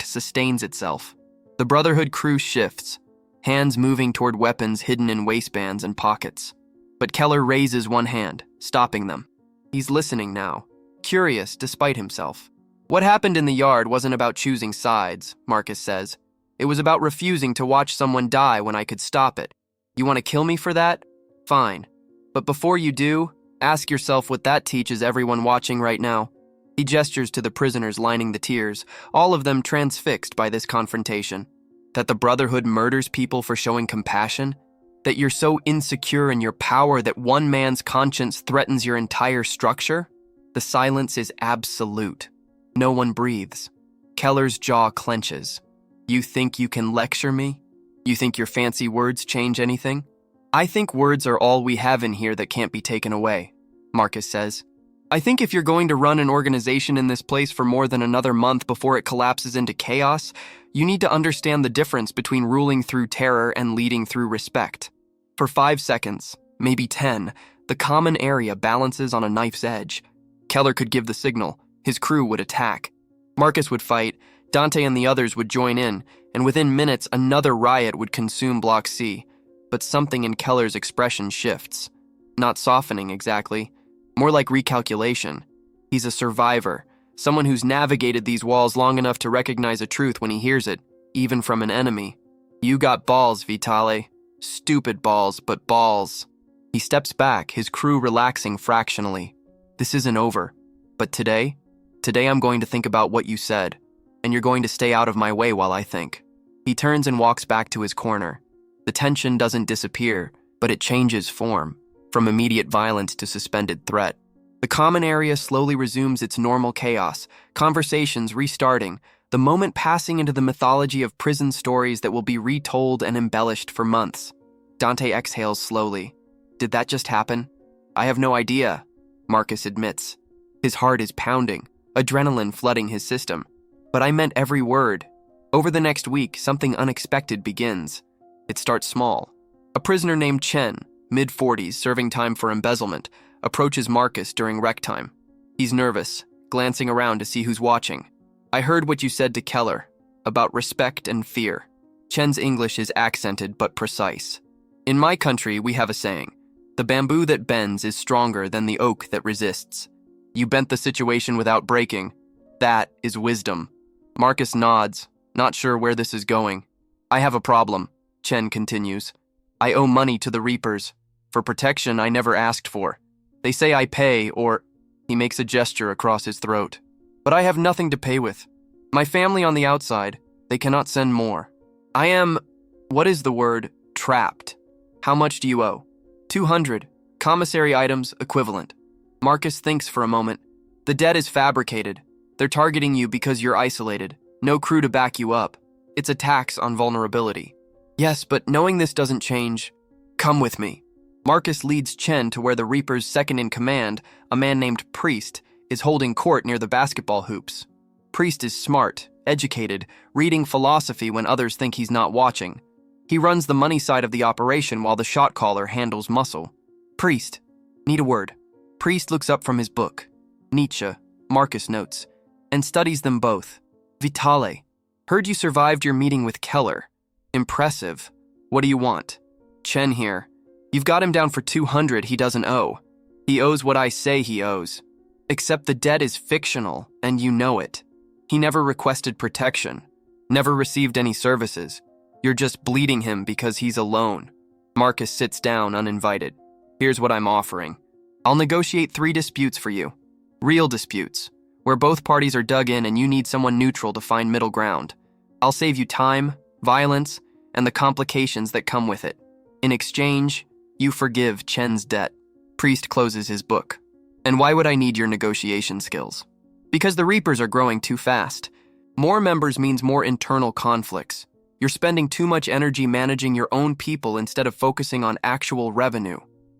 sustains itself." The Brotherhood crew shifts, hands moving toward weapons hidden in waistbands and pockets. But Keller raises one hand, stopping them. He's listening now, curious despite himself. "What happened in the yard wasn't about choosing sides," Marcus says. "It was about refusing to watch someone die when I could stop it. You want to kill me for that? Fine. But before you do, ask yourself what that teaches everyone watching right now." He gestures to the prisoners lining the tiers, all of them transfixed by this confrontation. That the Brotherhood murders people for showing compassion? That you're so insecure in your power that one man's conscience threatens your entire structure? The silence is absolute. No one breathes. Keller's jaw clenches. "You think you can lecture me? You think your fancy words change anything?" "I think words are all we have in here that can't be taken away," Marcus says. "I think if you're going to run an organization in this place for more than another month before it collapses into chaos, you need to understand the difference between ruling through terror and leading through respect." For 5 seconds, maybe 10, the common area balances on a knife's edge. Keller could give the signal. His crew would attack. Marcus would fight, Dante and the others would join in, and within minutes another riot would consume Block C. But something in Keller's expression shifts. Not softening exactly, more like recalculation. He's a survivor, someone who's navigated these walls long enough to recognize a truth when he hears it, even from an enemy. You got balls, Vitale. Stupid balls, but balls. He steps back, his crew relaxing fractionally. This isn't over. But today I'm going to think about what you said, and you're going to stay out of my way while I think. He turns and walks back to his corner. The tension doesn't disappear, but it changes form, from immediate violence to suspended threat. The common area slowly resumes its normal chaos, conversations restarting, the moment passing into the mythology of prison stories that will be retold and embellished for months. Dante exhales slowly. Did that just happen? I have no idea, Marcus admits. His heart is pounding, adrenaline flooding his system. But I meant every word. Over the next week, something unexpected begins. It starts small. A prisoner named Chen, mid-40s, serving time for embezzlement, approaches Marcus during rec time. He's nervous, glancing around to see who's watching. I heard what you said to Keller, about respect and fear. Chen's English is accented but precise. In my country, we have a saying, the bamboo that bends is stronger than the oak that resists. You bent the situation without breaking. That is wisdom. Marcus nods, not sure where this is going. I have a problem, Chen continues. I owe money to the Reapers, for protection I never asked for. They say I pay, or... He makes a gesture across his throat. But I have nothing to pay with. My family on the outside, they cannot send more. I am... What is the word? Trapped. How much do you owe? 200. Commissary items equivalent. Marcus thinks for a moment. The debt is fabricated. They're targeting you because you're isolated. No crew to back you up. It's a tax on vulnerability. Yes, but knowing this doesn't change... Come with me. Marcus leads Chen to where the Reaper's second-in-command, a man named Priest, is holding court near the basketball hoops. Priest is smart, educated, reading philosophy when others think he's not watching. He runs the money side of the operation while the shot caller handles muscle. Priest, need a word. Priest looks up from his book. Nietzsche, Marcus notes, and studies them both. Vitale, heard you survived your meeting with Keller. Impressive. What do you want? Chen here. You've got him down for 200 he doesn't owe. He owes what I say he owes. Except the debt is fictional, and you know it. He never requested protection, never received any services. You're just bleeding him because he's alone. Marcus sits down uninvited. Here's what I'm offering. I'll negotiate 3 disputes for you. Real disputes, where both parties are dug in and you need someone neutral to find middle ground. I'll save you time, violence, and the complications that come with it. In exchange, you forgive Chen's debt. Priest closes his book. And why would I need your negotiation skills? Because the Reapers are growing too fast. More members means more internal conflicts. You're spending too much energy managing your own people instead of focusing on actual revenue.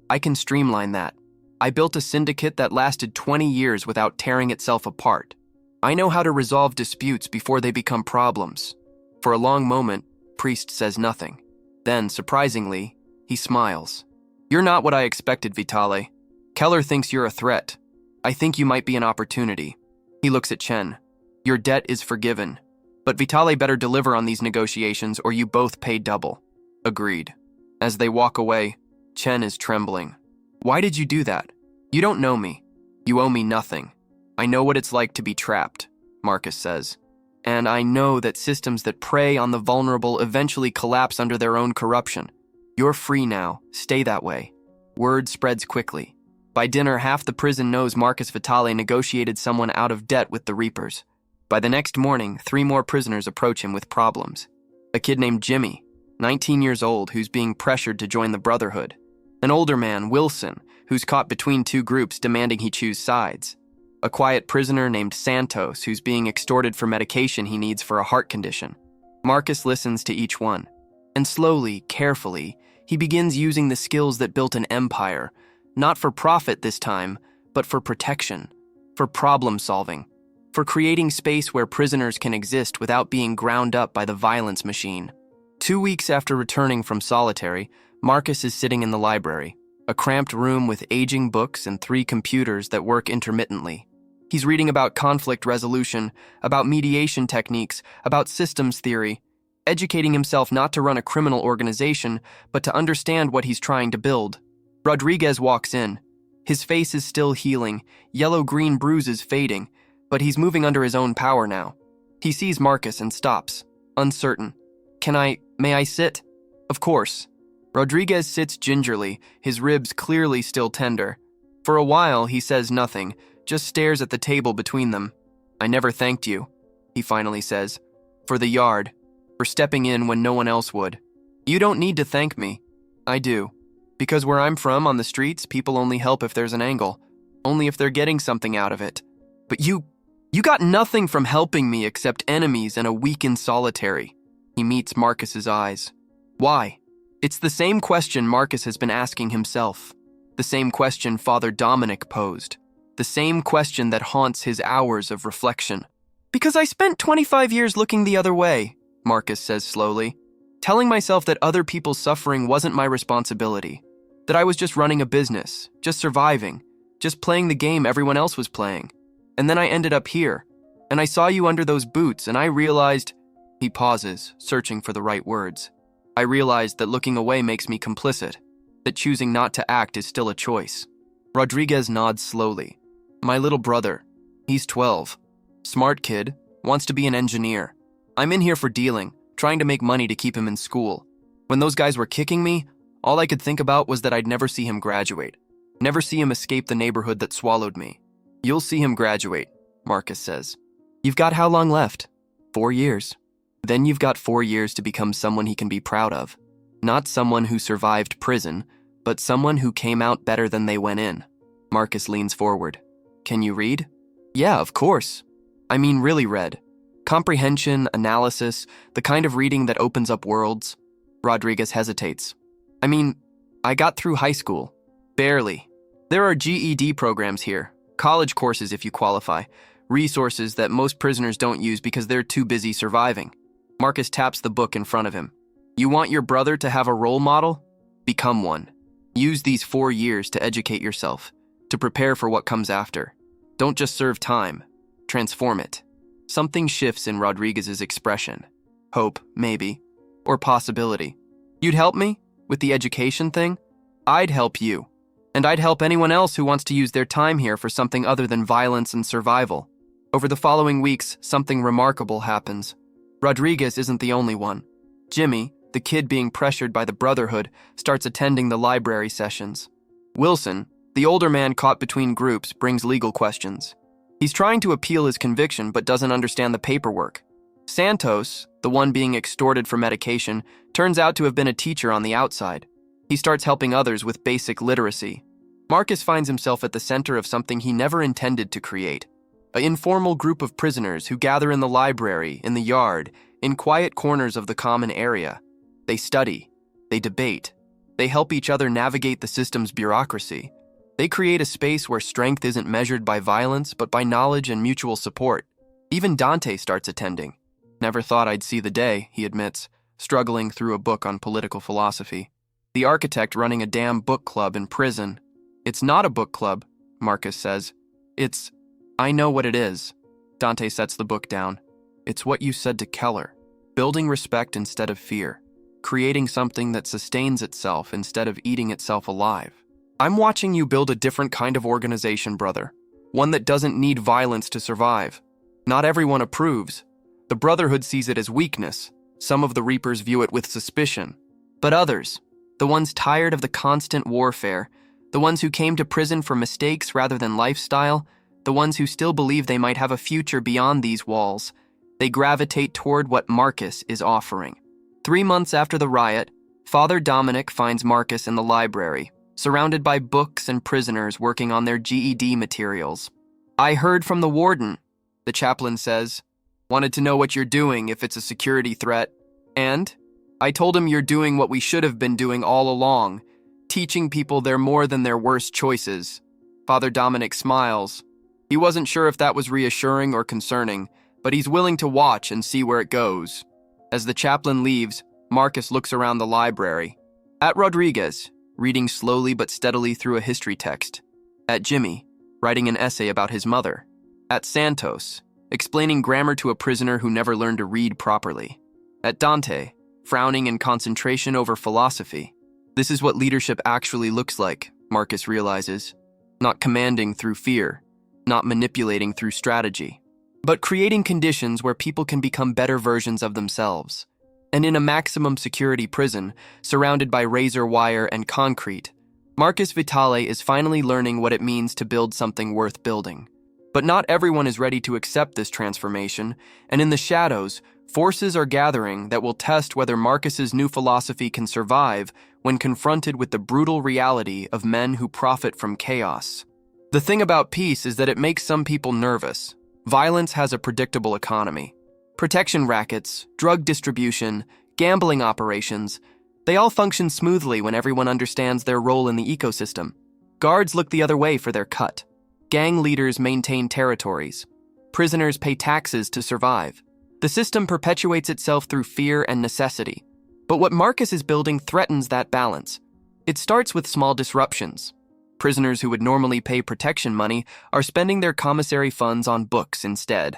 I can streamline that. I built a syndicate that lasted 20 years without tearing itself apart. I know how to resolve disputes before they become problems. For a long moment, Priest says nothing. Then, surprisingly, he smiles. You're not what I expected, Vitale. Keller thinks you're a threat. I think you might be an opportunity. He looks at Chen. Your debt is forgiven. But Vitale better deliver on these negotiations or you both pay double. Agreed. As they walk away, Chen is trembling. Why did you do that? You don't know me. You owe me nothing. I know what it's like to be trapped, Marcus says. And I know that systems that prey on the vulnerable eventually collapse under their own corruption. You're free now. Stay that way. Word spreads quickly. By dinner, half the prison knows Marcus Vitale negotiated someone out of debt with the Reapers. By the next morning, 3 more prisoners approach him with problems. A kid named Jimmy, 19 years old, who's being pressured to join the Brotherhood. An older man, Wilson, who's caught between 2 groups demanding he choose sides. A quiet prisoner named Santos, who's being extorted for medication he needs for a heart condition. Marcus listens to each one. And slowly, carefully, he begins using the skills that built an empire, not for profit this time, but for protection, for problem solving, for creating space where prisoners can exist without being ground up by the violence machine. 2 weeks after returning from solitary, Marcus is sitting in the library, a cramped room with aging books and 3 computers that work intermittently. He's reading about conflict resolution, about mediation techniques, about systems theory, educating himself not to run a criminal organization, but to understand what he's trying to build. Rodriguez walks in. His face is still healing, yellow-green bruises fading, but he's moving under his own power now. He sees Marcus and stops, uncertain. May I sit? Of course. Rodriguez sits gingerly, his ribs clearly still tender. For a while, he says nothing, just stares at the table between them. I never thanked you, he finally says, for the yard, for stepping in when no one else would. You don't need to thank me. I do. Because where I'm from, on the streets, people only help if there's an angle, only if they're getting something out of it. But you got nothing from helping me except enemies and a week in solitary. He meets Marcus's eyes. Why? It's the same question Marcus has been asking himself. The same question Father Dominic posed. The same question that haunts his hours of reflection. Because I spent 25 years looking the other way, Marcus says slowly, telling myself that other people's suffering wasn't my responsibility, that I was just running a business, just surviving, just playing the game everyone else was playing. And then I ended up here, and I saw you under those boots, and I realized... He pauses, searching for the right words. I realized that looking away makes me complicit, that choosing not to act is still a choice. Rodriguez nods slowly. My little brother, he's 12. Smart kid, wants to be an engineer. I'm in here for dealing, trying to make money to keep him in school. When those guys were kicking me, all I could think about was that I'd never see him graduate, never see him escape the neighborhood that swallowed me. You'll see him graduate, Marcus says. You've got how long left? 4 years. Then you've got 4 years to become someone he can be proud of. Not someone who survived prison, but someone who came out better than they went in. Marcus leans forward. Can you read? Yeah, of course. I mean really read. Comprehension, analysis, the kind of reading that opens up worlds. Rodriguez hesitates. I mean, I got through high school. Barely. There are GED programs here, college courses if you qualify, resources that most prisoners don't use because they're too busy surviving. Marcus taps the book in front of him. You want your brother to have a role model? Become one. Use these 4 years to educate yourself, to prepare for what comes after. Don't just serve time. Transform it. Something shifts in Rodriguez's expression. Hope, maybe. Or possibility. You'd help me? With the education thing? I'd help you. And I'd help anyone else who wants to use their time here for something other than violence and survival. Over the following weeks, something remarkable happens. Rodriguez isn't the only one. Jimmy, the kid being pressured by the Brotherhood, starts attending the library sessions. Wilson, the older man caught between groups, brings legal questions. He's trying to appeal his conviction but doesn't understand the paperwork. Santos, the one being extorted for medication, turns out to have been a teacher on the outside. He starts helping others with basic literacy. Marcus finds himself at the center of something he never intended to create. An informal group of prisoners who gather in the library, in the yard, in quiet corners of the common area. They study. They debate. They help each other navigate the system's bureaucracy. They create a space where strength isn't measured by violence, but by knowledge and mutual support. Even Dante starts attending. Never thought I'd see the day, he admits, struggling through a book on political philosophy. The architect running a damn book club in prison. It's not a book club, Marcus says. I know what it is. Dante sets the book down. It's what you said to Keller. Building respect instead of fear. Creating something that sustains itself instead of eating itself alive. I'm watching you build a different kind of organization, brother. One that doesn't need violence to survive. Not everyone approves. The Brotherhood sees it as weakness. Some of the Reapers view it with suspicion. But others, the ones tired of the constant warfare, the ones who came to prison for mistakes rather than lifestyle, the ones who still believe they might have a future beyond these walls, they gravitate toward what Marcus is offering. 3 months after the riot, Father Dominic finds Marcus in the library, surrounded by books and prisoners working on their GED materials. I heard from the warden, the chaplain says. Wanted to know what you're doing if it's a security threat. And I told him you're doing what we should have been doing all along, teaching people they're more than their worst choices. Father Dominic smiles. He wasn't sure if that was reassuring or concerning, but he's willing to watch and see where it goes. As the chaplain leaves, Marcus looks around the library. At Rodriguez, reading slowly but steadily through a history text. At Jimmy, writing an essay about his mother. At Santos, explaining grammar to a prisoner who never learned to read properly. At Dante, frowning in concentration over philosophy. This is what leadership actually looks like, Marcus realizes. Not commanding through fear, not manipulating through strategy, but creating conditions where people can become better versions of themselves. And in a maximum security prison, surrounded by razor wire and concrete, Marcus Vitale is finally learning what it means to build something worth building. But not everyone is ready to accept this transformation, and in the shadows, forces are gathering that will test whether Marcus's new philosophy can survive when confronted with the brutal reality of men who profit from chaos. The thing about peace is that it makes some people nervous. Violence has a predictable economy. Protection rackets, drug distribution, gambling operations, they all function smoothly when everyone understands their role in the ecosystem. Guards look the other way for their cut. Gang leaders maintain territories. Prisoners pay taxes to survive. The system perpetuates itself through fear and necessity. But what Marcus is building threatens that balance. It starts with small disruptions. Prisoners who would normally pay protection money are spending their commissary funds on books instead.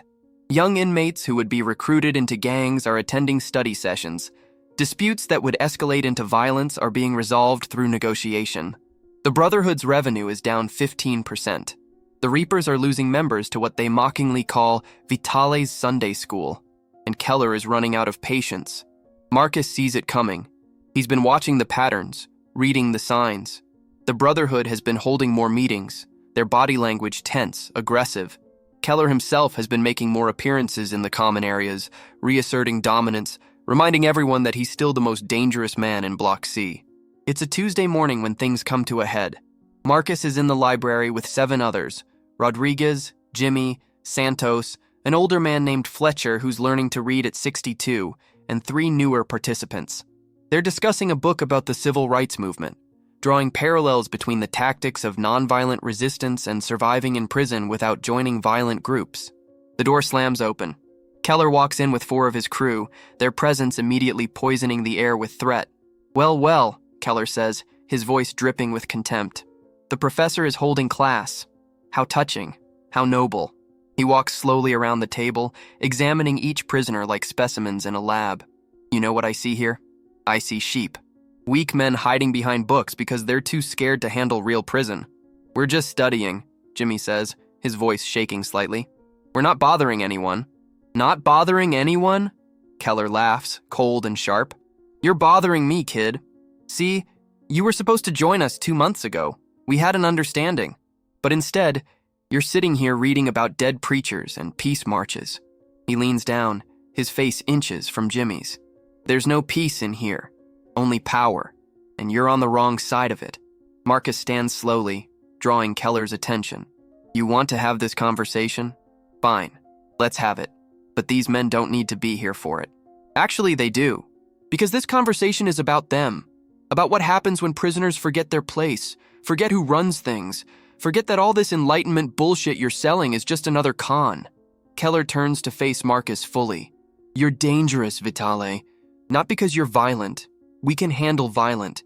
Young inmates who would be recruited into gangs are attending study sessions. Disputes that would escalate into violence are being resolved through negotiation. The Brotherhood's revenue is down 15%. The Reapers are losing members to what they mockingly call Vitale's Sunday School, and Keller is running out of patience. Marcus sees it coming. He's been watching the patterns, reading the signs. The Brotherhood has been holding more meetings, their body language tense, aggressive. Keller himself has been making more appearances in the common areas, reasserting dominance, reminding everyone that he's still the most dangerous man in Block C. It's a Tuesday morning when things come to a head. Marcus is in the library with 7 others, Rodriguez, Jimmy, Santos, an older man named Fletcher who's learning to read at 62, and 3 newer participants. They're discussing a book about the civil rights movement, drawing parallels between the tactics of nonviolent resistance and surviving in prison without joining violent groups. The door slams open. Keller walks in with 4 of his crew, their presence immediately poisoning the air with threat. Well, Keller says, his voice dripping with contempt. The professor is holding class. How touching, how noble. He walks slowly around the table, examining each prisoner like specimens in a lab. You know what I see here? I see sheep. Weak men hiding behind books because they're too scared to handle real prison. We're just studying, Jimmy says, his voice shaking slightly. We're not bothering anyone. Not bothering anyone? Keller laughs, cold and sharp. You're bothering me, kid. See, you were supposed to join us 2 months ago. We had an understanding. But instead, you're sitting here reading about dead preachers and peace marches. He leans down, his face inches from Jimmy's. There's no peace in here, only power, and you're on the wrong side of it. Marcus stands slowly, drawing Keller's attention. You want to have this conversation? Fine, let's have it. But these men don't need to be here for it. Actually, they do, because this conversation is about them, about what happens when prisoners forget their place, forget who runs things, forget that all this enlightenment bullshit you're selling is just another con. Keller turns to face Marcus fully. You're dangerous, Vitale. Not because you're violent. We can handle violent.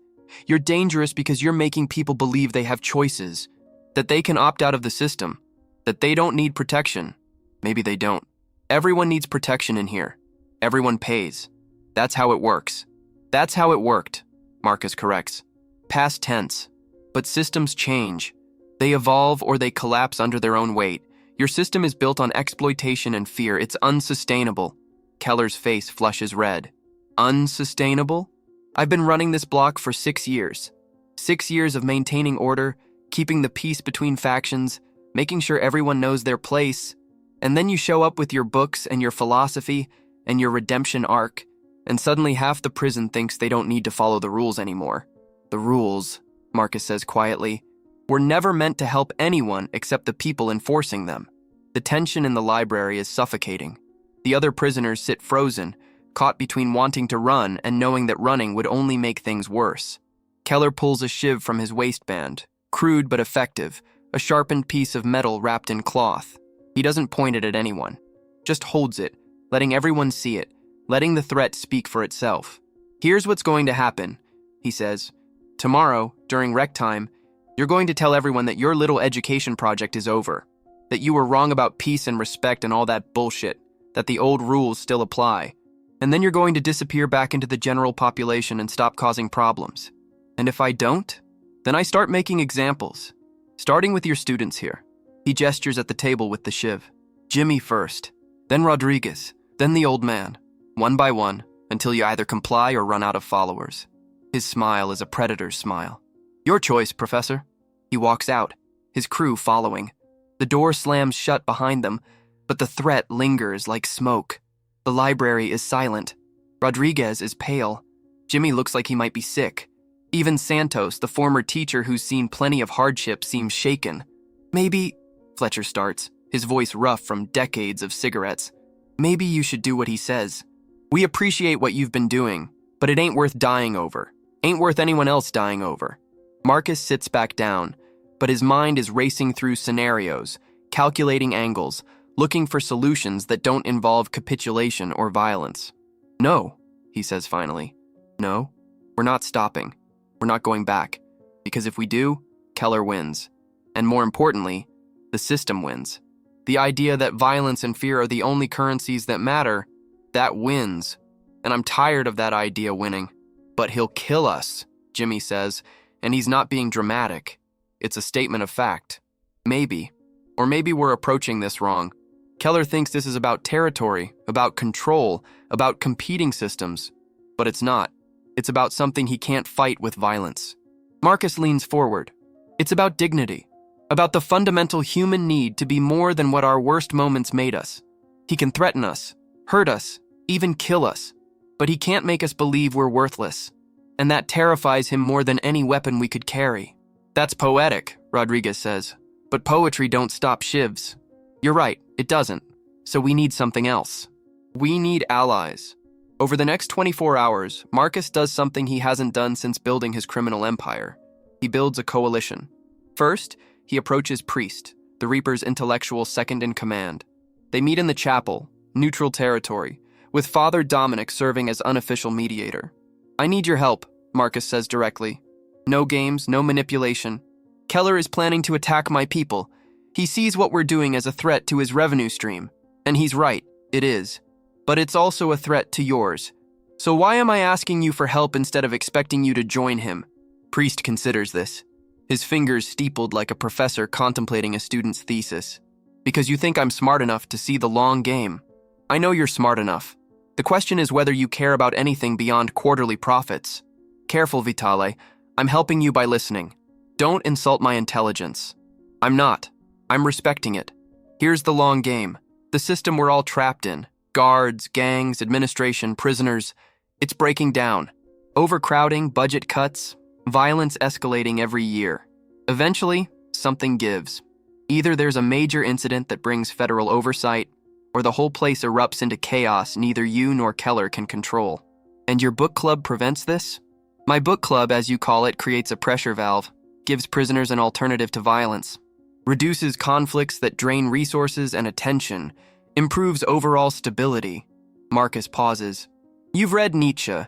You're dangerous because you're making people believe they have choices, that they can opt out of the system, that they don't need protection. Maybe they don't. Everyone needs protection in here. Everyone pays. That's how it works. That's how it worked, Marcus corrects. Past tense. But systems change. They evolve or they collapse under their own weight. Your system is built on exploitation and fear. It's unsustainable. Keller's face flushes red. Unsustainable? I've been running this block for 6 years. 6 years of maintaining order, keeping the peace between factions, making sure everyone knows their place. And then you show up with your books and your philosophy and your redemption arc, and suddenly half the prison thinks they don't need to follow the rules anymore. The rules, Marcus says quietly, were never meant to help anyone except the people enforcing them. The tension in the library is suffocating. The other prisoners sit frozen, caught between wanting to run and knowing that running would only make things worse. Keller pulls a shiv from his waistband, crude but effective, a sharpened piece of metal wrapped in cloth. He doesn't point it at anyone, just holds it, letting everyone see it, letting the threat speak for itself. Here's what's going to happen, he says. Tomorrow, during rec time, you're going to tell everyone that your little education project is over. that you were wrong about peace and respect and all that bullshit, that the old rules still apply. And then you're going to disappear back into the general population and stop causing problems. And if I don't, then I start making examples, starting with your students here. He gestures at the table with the shiv. Jimmy first, then Rodriguez, then the old man, one by one, until you either comply or run out of followers. His smile is a predator's smile. Your choice, Professor. He walks out, his crew following. The door slams shut behind them, but the threat lingers like smoke. The library is silent. Rodriguez is pale. Jimmy looks like he might be sick. Even Santos, the former teacher who's seen plenty of hardship, seems shaken. Maybe, Fletcher starts, his voice rough from decades of cigarettes. Maybe you should do what he says. We appreciate what you've been doing, but it ain't worth dying over. Ain't worth anyone else dying over. Marcus sits back down, but his mind is racing through scenarios, calculating angles, looking for solutions that don't involve capitulation or violence. No, he says finally. No, we're not stopping. We're not going back. Because if we do, Keller wins. And more importantly, the system wins. The idea that violence and fear are the only currencies that matter, that wins. And I'm tired of that idea winning. But he'll kill us, Jimmy says, and he's not being dramatic. It's a statement of fact. Maybe. Or maybe we're approaching this wrong. Keller thinks this is about territory, about control, about competing systems. But it's not. It's about something he can't fight with violence. Marcus leans forward. It's about dignity, about the fundamental human need to be more than what our worst moments made us. He can threaten us, hurt us, even kill us, but he can't make us believe we're worthless. And that terrifies him more than any weapon we could carry. That's poetic, Rodriguez says, but poetry don't stop shivs. You're right, it doesn't. So we need something else. We need allies. Over the next 24 hours, Marcus does something he hasn't done since building his criminal empire. He builds a coalition. First, he approaches Priest, the Reaper's intellectual second-in-command. They meet in the chapel, neutral territory, with Father Dominic serving as unofficial mediator. I need your help, Marcus says directly. No games, no manipulation. Keller is planning to attack my people. He sees what we're doing as a threat to his revenue stream. And he's right, it is. But it's also a threat to yours. So why am I asking you for help instead of expecting you to join him? Priest considers this, his fingers steepled like a professor contemplating a student's thesis. Because you think I'm smart enough to see the long game. I know you're smart enough. The question is whether you care about anything beyond quarterly profits. Careful, Vitale. I'm helping you by listening. Don't insult my intelligence. I'm not. I'm respecting it. Here's the long game. The system we're all trapped in. Guards, gangs, administration, prisoners. It's breaking down. Overcrowding, budget cuts, violence escalating every year. Eventually, something gives. Either there's a major incident that brings federal oversight, or the whole place erupts into chaos neither you nor Keller can control. And your book club prevents this? My book club, as you call it, creates a pressure valve, gives prisoners an alternative to violence, reduces conflicts that drain resources and attention, improves overall stability. Marcus pauses. You've read Nietzsche.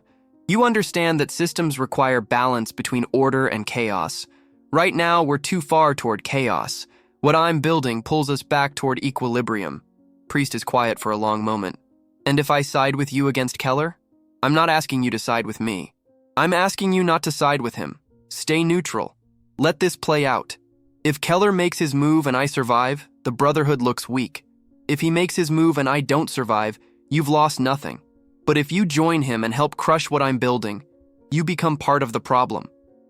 You understand that systems require balance between order and chaos. Right now, we're too far toward chaos. What I'm building pulls us back toward equilibrium. Priest is quiet for a long moment. And if I side with you against Keller? I'm not asking you to side with me. I'm asking you not to side with him. Stay neutral. Let this play out. If Keller makes his move and I survive, the Brotherhood looks weak. If he makes his move and I don't survive, you've lost nothing. But if you join him and help crush what I'm building, you become part of the problem.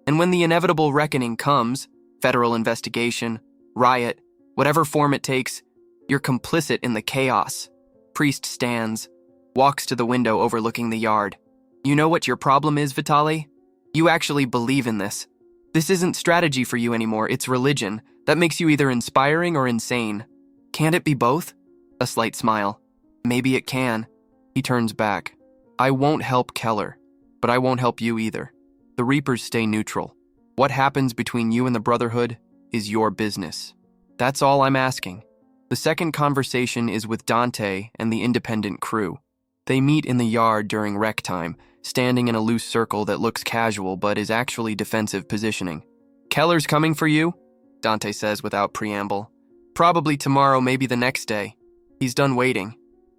And when the inevitable reckoning comes, federal investigation, riot, whatever form it takes, you're complicit in the chaos. Priest stands, walks to the window overlooking the yard. You know what your problem is, Vitale? You actually believe in this. This isn't strategy for you anymore, it's religion. That makes you either inspiring or insane. Can't it be both? A slight smile. Maybe it can. He turns back. I won't help Keller, but I won't help you either. The Reapers stay neutral. What happens between you and the Brotherhood is your business. That's all I'm asking. The second conversation is with Dante and the independent crew. They meet in the yard during rec time, standing in a loose circle that looks casual but is actually defensive positioning. Keller's coming for you, Dante says without preamble. Probably tomorrow, maybe the next day. He's done waiting.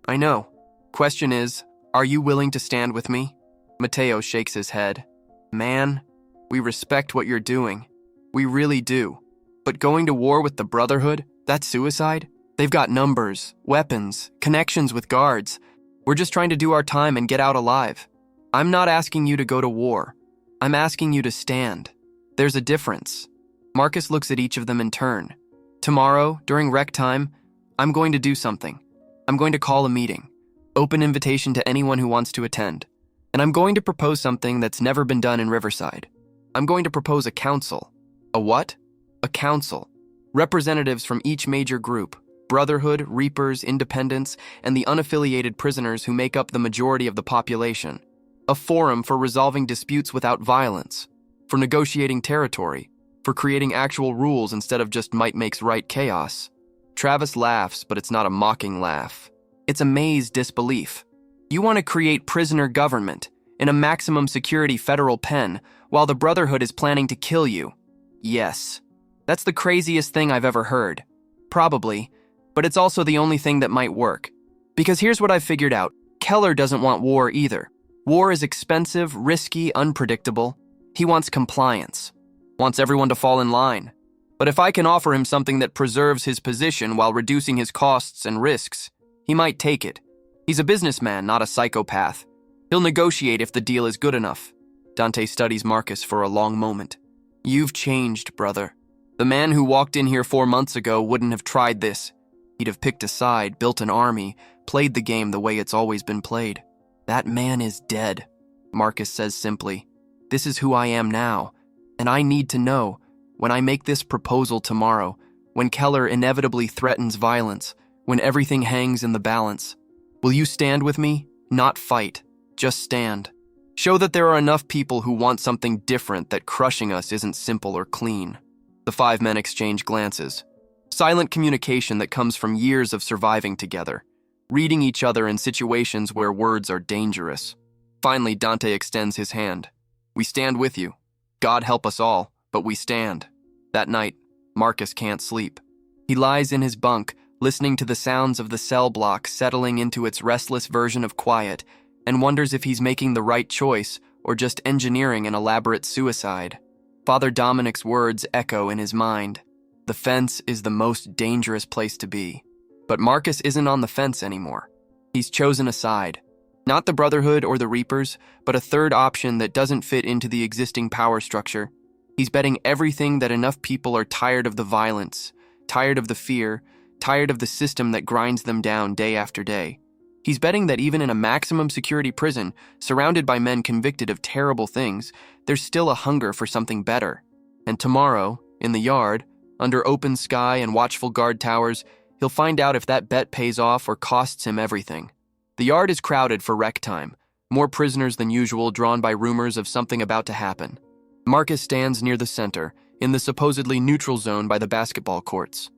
I know. Question is, are you willing to stand with me? Mateo shakes his head. Man, we respect what you're doing. We really do. But going to war with the Brotherhood, that's suicide? They've got numbers, weapons, connections with guards. We're just trying to do our time and get out alive. I'm not asking you to go to war. I'm asking you to stand. There's a difference. Marcus looks at each of them in turn. Tomorrow, during rec time, I'm going to do something. I'm going to call a meeting. Open invitation to anyone who wants to attend. And I'm going to propose something that's never been done in Riverside. I'm going to propose a council. A what? A council. Representatives from each major group, Brotherhood, Reapers, Independents, and the unaffiliated prisoners who make up the majority of the population. A forum for resolving disputes without violence, for negotiating territory, for creating actual rules instead of just might makes right chaos. Travis laughs, but it's not a mocking laugh. It's amazed disbelief. You want to create prisoner government in a maximum security federal pen while the Brotherhood is planning to kill you. Yes. That's the craziest thing I've ever heard. Probably, but it's also the only thing that might work. Because here's what I've figured out. Keller doesn't want war either. War is expensive, risky, unpredictable. He wants compliance. Wants everyone to fall in line. But if I can offer him something that preserves his position while reducing his costs and risks, he might take it. He's a businessman, not a psychopath. He'll negotiate if the deal is good enough. Dante studies Marcus for a long moment. You've changed, brother. The man who walked in here 4 months ago wouldn't have tried this. He'd have picked a side, built an army, played the game the way it's always been played. That man is dead, Marcus says simply. This is who I am now, and I need to know, when I make this proposal tomorrow, when Keller inevitably threatens violence, when everything hangs in the balance, will you stand with me? Not fight, just stand. Show that there are enough people who want something different, that crushing us isn't simple or clean. The 5 men exchange glances. Silent communication that comes from years of surviving together, reading each other in situations where words are dangerous. Finally, Dante extends his hand. We stand with you. God help us all, but we stand. That night, Marcus can't sleep. He lies in his bunk, listening to the sounds of the cell block settling into its restless version of quiet, and wonders if he's making the right choice or just engineering an elaborate suicide. Father Dominic's words echo in his mind. The fence is the most dangerous place to be. But Marcus isn't on the fence anymore. He's chosen a side. Not the Brotherhood or the Reapers, but a third option that doesn't fit into the existing power structure. He's betting everything that enough people are tired of the violence, tired of the fear, tired of the system that grinds them down day after day. He's betting that even in a maximum security prison, surrounded by men convicted of terrible things, there's still a hunger for something better. And tomorrow, in the yard, under open sky and watchful guard towers, he'll find out if that bet pays off or costs him everything. The yard is crowded for rec time, more prisoners than usual drawn by rumors of something about to happen. Marcus stands near the center, in the supposedly neutral zone by the basketball courts.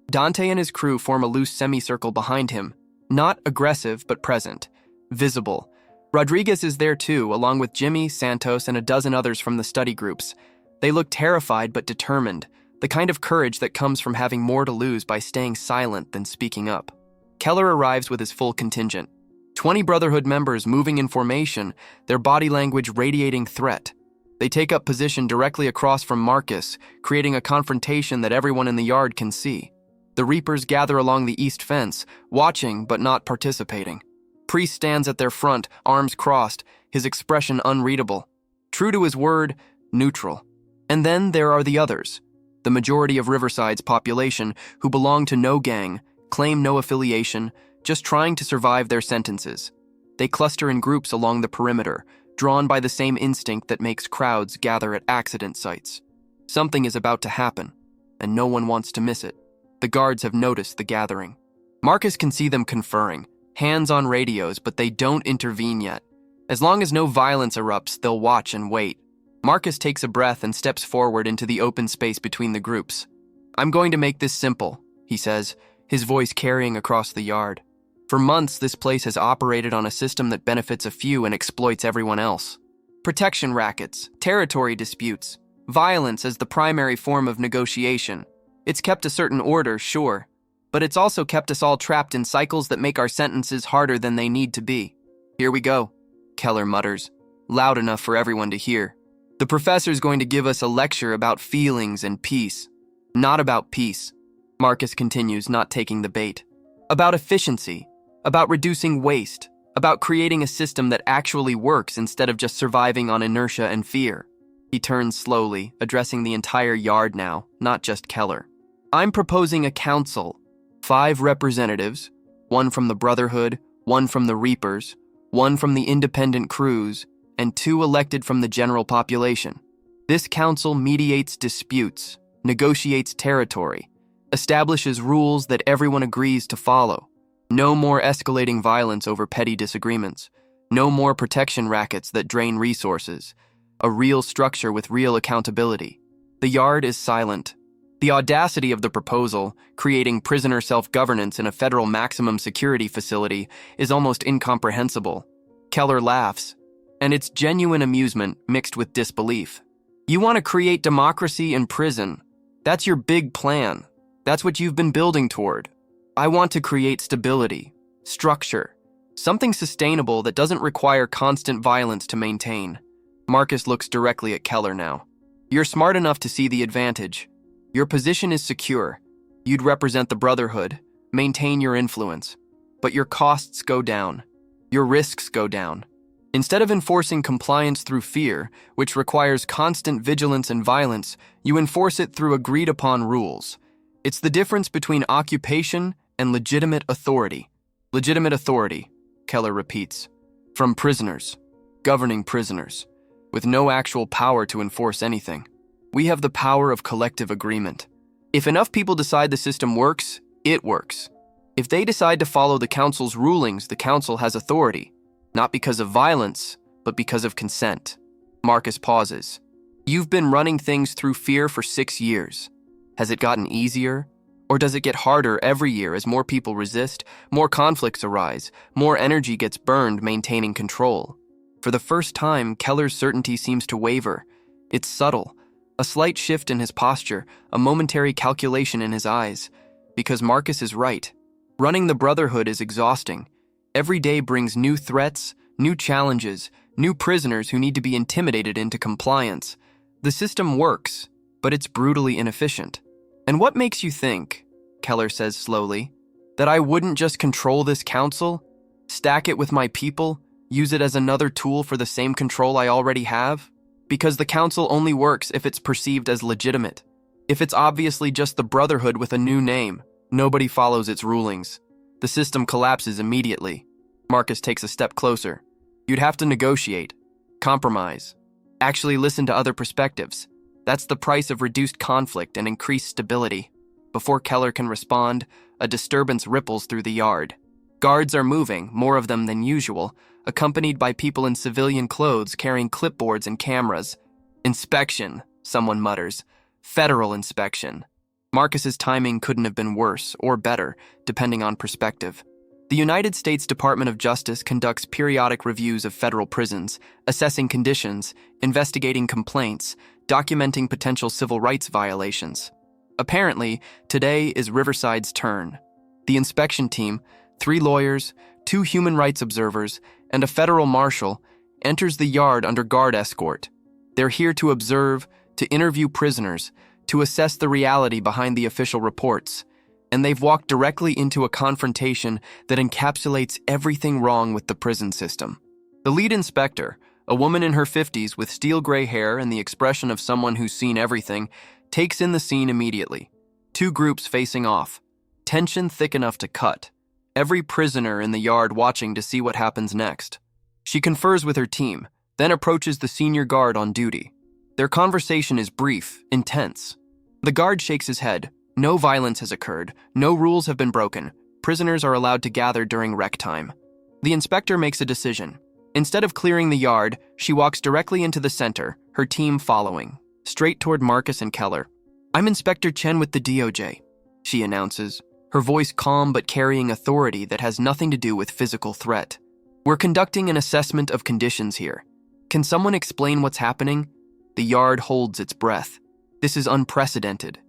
Dante and his crew form a loose semicircle behind him, not aggressive but present, visible. Rodriguez is there too, along with Jimmy, Santos, and a dozen others from the study groups. They look terrified but determined, the kind of courage that comes from having more to lose by staying silent than speaking up. Keller arrives with his full contingent. 20 Brotherhood members moving in formation, their body language radiating threat. They take up position directly across from Marcus, creating a confrontation that everyone in the yard can see. The Reapers gather along the east fence, watching but not participating. Priest stands at their front, arms crossed, his expression unreadable. True to his word, neutral. And then there are the others, the majority of Riverside's population who belong to no gang, claim no affiliation, just trying to survive their sentences. They cluster in groups along the perimeter, drawn by the same instinct that makes crowds gather at accident sites. Something is about to happen, and no one wants to miss it. The guards have noticed the gathering. Marcus can see them conferring, hands on radios, but they don't intervene yet. As long as no violence erupts, they'll watch and wait. Marcus takes a breath and steps forward into the open space between the groups. I'm going to make this simple, he says, his voice carrying across the yard. For months, this place has operated on a system that benefits a few and exploits everyone else. Protection rackets, territory disputes, violence as the primary form of negotiation. It's kept a certain order, sure, but it's also kept us all trapped in cycles that make our sentences harder than they need to be. Here we go, Keller mutters, loud enough for everyone to hear. The professor's going to give us a lecture about feelings and peace. Not about peace, Marcus continues, not taking the bait. About efficiency, about reducing waste, about creating a system that actually works instead of just surviving on inertia and fear. He turns slowly, addressing the entire yard now, not just Keller. I'm proposing a council, 5 representatives, 1 from the Brotherhood, 1 from the Reapers, 1 from the independent crews, and 2 elected from the general population. This council mediates disputes, negotiates territory, establishes rules that everyone agrees to follow. No more escalating violence over petty disagreements. No more protection rackets that drain resources. A real structure with real accountability. The yard is silent. The audacity of the proposal, creating prisoner self-governance in a federal maximum security facility, is almost incomprehensible. Keller laughs, and it's genuine amusement mixed with disbelief. You want to create democracy in prison. That's your big plan. That's what you've been building toward. I want to create stability, structure, something sustainable that doesn't require constant violence to maintain. Marcus looks directly at Keller now. You're smart enough to see the advantage. Your position is secure. You'd represent the Brotherhood, maintain your influence. But your costs go down. Your risks go down. Instead of enforcing compliance through fear, which requires constant vigilance and violence, you enforce it through agreed-upon rules. It's the difference between occupation and legitimate authority. Legitimate authority, Keller repeats. From prisoners, governing prisoners, with no actual power to enforce anything. We have the power of collective agreement. If enough people decide the system works, it works. If they decide to follow the council's rulings, the council has authority. Not because of violence, but because of consent. Marcus pauses. You've been running things through fear for 6 years. Has it gotten easier? Or does it get harder every year as more people resist, more conflicts arise, more energy gets burned maintaining control? For the first time, Keller's certainty seems to waver. It's subtle, a slight shift in his posture, a momentary calculation in his eyes. Because Marcus is right. Running the Brotherhood is exhausting. Every day brings new threats, new challenges, new prisoners who need to be intimidated into compliance. The system works, but it's brutally inefficient. And what makes you think, Keller says slowly, that I wouldn't just control this council, stack it with my people, use it as another tool for the same control I already have? Because the council only works if it's perceived as legitimate. If it's obviously just the Brotherhood with a new name, nobody follows its rulings. The system collapses immediately. Marcus takes a step closer. You'd have to negotiate, compromise, actually listen to other perspectives. That's the price of reduced conflict and increased stability. Before Keller can respond, a disturbance ripples through the yard. Guards are moving, more of them than usual, accompanied by people in civilian clothes carrying clipboards and cameras. Inspection, someone mutters. Federal inspection. Marcus's timing couldn't have been worse or better, depending on perspective. The United States Department of Justice conducts periodic reviews of federal prisons, assessing conditions, investigating complaints, documenting potential civil rights violations. Apparently, today is Riverside's turn. The inspection team, 3 lawyers, 2 human rights observers, and a federal marshal, enters the yard under guard escort. They're here to observe, to interview prisoners, to assess the reality behind the official reports, and they've walked directly into a confrontation that encapsulates everything wrong with the prison system. The lead inspector, a woman in her 50s with steel gray hair and the expression of someone who's seen everything, takes in the scene immediately. 2 groups facing off, tension thick enough to cut, every prisoner in the yard watching to see what happens next. She confers with her team, then approaches the senior guard on duty. Their conversation is brief, intense. The guard shakes his head. No violence has occurred. No rules have been broken. Prisoners are allowed to gather during rec time. The inspector makes a decision. Instead of clearing the yard, she walks directly into the center, her team following, straight toward Marcus and Keller. I'm Inspector Chen with the DOJ, she announces, her voice calm but carrying authority that has nothing to do with physical threat. We're conducting an assessment of conditions here. Can someone explain what's happening? The yard holds its breath. This is unprecedented.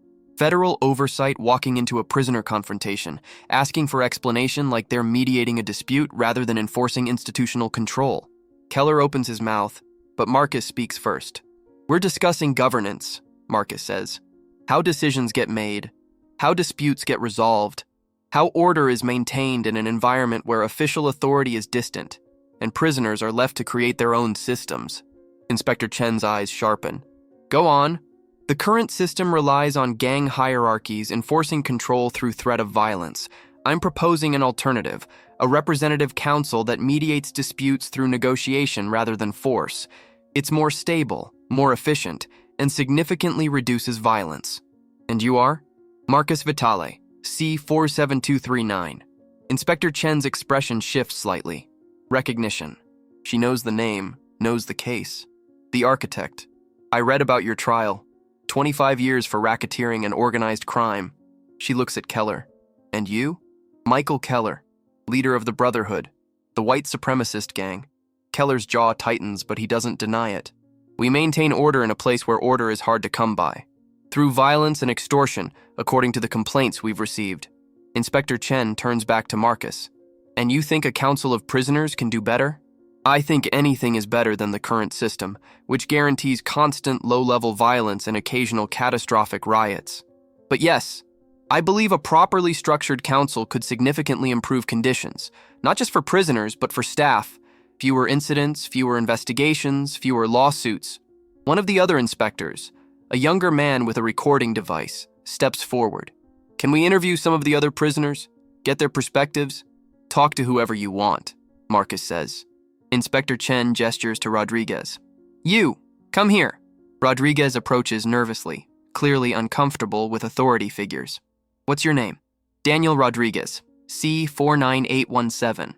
Federal oversight walking into a prisoner confrontation, asking for explanation like they're mediating a dispute rather than enforcing institutional control. Keller opens his mouth, but Marcus speaks first. We're discussing governance, Marcus says. How decisions get made, how disputes get resolved, how order is maintained in an environment where official authority is distant and prisoners are left to create their own systems. Inspector Chen's eyes sharpen. Go on. The current system relies on gang hierarchies enforcing control through threat of violence. I'm proposing an alternative, a representative council that mediates disputes through negotiation rather than force. It's more stable, more efficient, and significantly reduces violence. And you are? Marcus Vitale, C47239. Inspector Chen's expression shifts slightly. Recognition. She knows the name, knows the case. The architect. I read about your trial. 25 years for racketeering and organized crime. She looks at Keller. And you? Michael Keller, leader of the Brotherhood, the white supremacist gang. Keller's jaw tightens, but he doesn't deny it. We maintain order in a place where order is hard to come by. Through violence and extortion, according to the complaints we've received. Inspector Chen turns back to Marcus. And you think a council of prisoners can do better? I think anything is better than the current system, which guarantees constant low-level violence and occasional catastrophic riots. But yes, I believe a properly structured council could significantly improve conditions, not just for prisoners, but for staff. Fewer incidents, fewer investigations, fewer lawsuits. One of the other inspectors, a younger man with a recording device, steps forward. Can we interview some of the other prisoners? Get their perspectives? Talk to whoever you want, Marcus says. Inspector Chen gestures to Rodriguez. You, come here. Rodriguez approaches nervously, clearly uncomfortable with authority figures. What's your name? Daniel Rodriguez, C49817.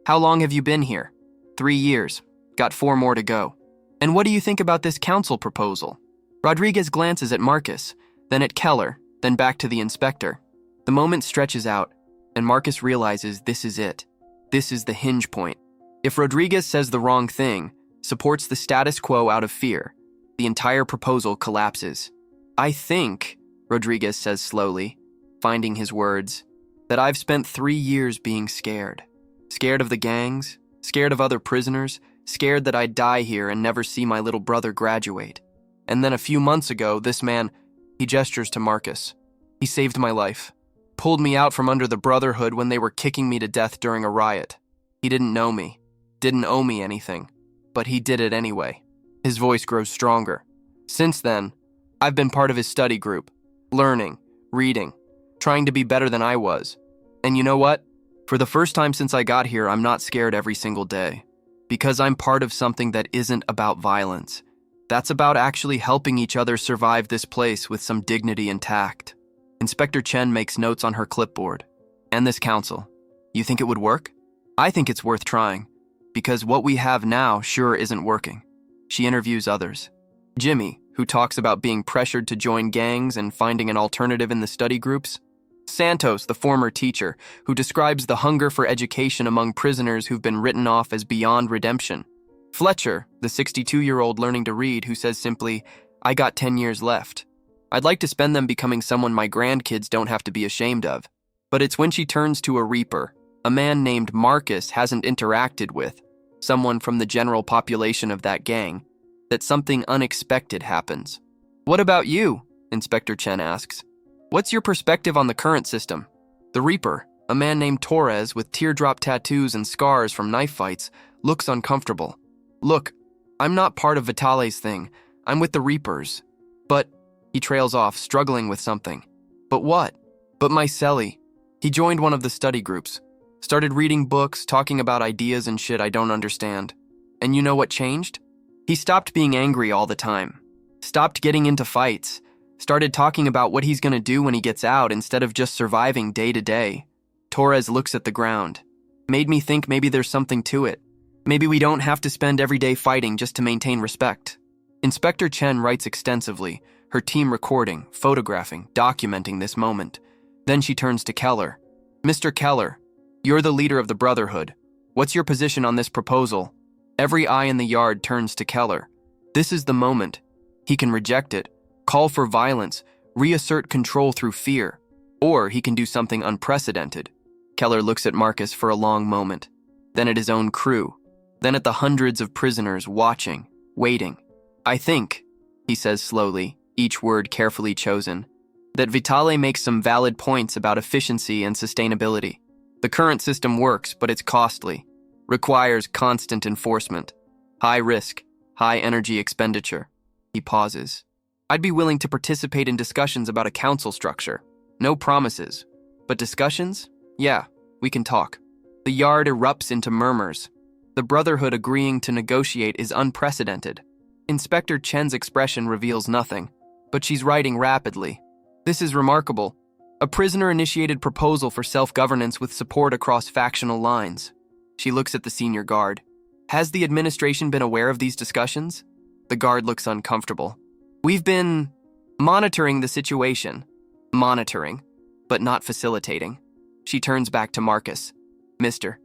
How long have you been here? 3 years. Got 4 more to go. And what do you think about this council proposal? Rodriguez glances at Marcus, then at Keller, then back to the inspector. The moment stretches out, and Marcus realizes this is it. This is the hinge point. If Rodriguez says the wrong thing, supports the status quo out of fear, the entire proposal collapses. I think, Rodriguez says slowly, finding his words, that I've spent 3 years being scared. Scared of the gangs, scared of other prisoners, scared that I'd die here and never see my little brother graduate. And then a few months ago, this man, he gestures to Marcus. He saved my life. Pulled me out from under the Brotherhood when they were kicking me to death during a riot. He didn't know me. Didn't owe me anything, but he did it anyway. His voice grows stronger. Since then, I've been part of his study group, learning, reading, trying to be better than I was. And you know what? For the first time since I got here, I'm not scared every single day, because I'm part of something that isn't about violence. That's about actually helping each other survive this place with some dignity and tact. Inspector Chen makes notes on her clipboard. And this council, you think it would work? I think it's worth trying. Because what we have now sure isn't working. She interviews others. Jimmy, who talks about being pressured to join gangs and finding an alternative in the study groups. Santos, the former teacher, who describes the hunger for education among prisoners who've been written off as beyond redemption. Fletcher, the 62-year-old learning to read, who says simply, I got 10 years left. I'd like to spend them becoming someone my grandkids don't have to be ashamed of. But it's when she turns to a reaper, a man named Marcus hasn't interacted with, someone from the general population of that gang, that something unexpected happens. What about you? Inspector Chen asks. What's your perspective on the current system? The Reaper, a man named Torres with teardrop tattoos and scars from knife fights, looks uncomfortable. Look, I'm not part of Vitale's thing. I'm with the Reapers. But, he trails off, struggling with something. But what? But my cellie. He joined one of the study groups. Started reading books, talking about ideas and shit I don't understand. And you know what changed? He stopped being angry all the time. Stopped getting into fights. Started talking about what he's gonna do when he gets out instead of just surviving day to day. Torres looks at the ground. Made me think maybe there's something to it. Maybe we don't have to spend every day fighting just to maintain respect. Inspector Chen writes extensively, her team recording, photographing, documenting this moment. Then she turns to Keller. Mr. Keller, you're the leader of the Brotherhood. What's your position on this proposal? Every eye in the yard turns to Keller. This is the moment. He can reject it, call for violence, reassert control through fear, or he can do something unprecedented. Keller looks at Marcus for a long moment, then at his own crew, then at the hundreds of prisoners watching, waiting. I think, he says slowly, each word carefully chosen, that Vitale makes some valid points about efficiency and sustainability. The current system works, but it's costly, requires constant enforcement, high risk, high energy expenditure. He pauses. I'd be willing to participate in discussions about a council structure. No promises. But discussions? Yeah, we can talk. The yard erupts into murmurs. The Brotherhood agreeing to negotiate is unprecedented. Inspector Chen's expression reveals nothing, but she's writing rapidly. This is remarkable. A prisoner-initiated proposal for self-governance with support across factional lines. She looks at the senior guard. Has the administration been aware of these discussions? The guard looks uncomfortable. We've been monitoring the situation. Monitoring, but not facilitating. She turns back to Marcus. Mr.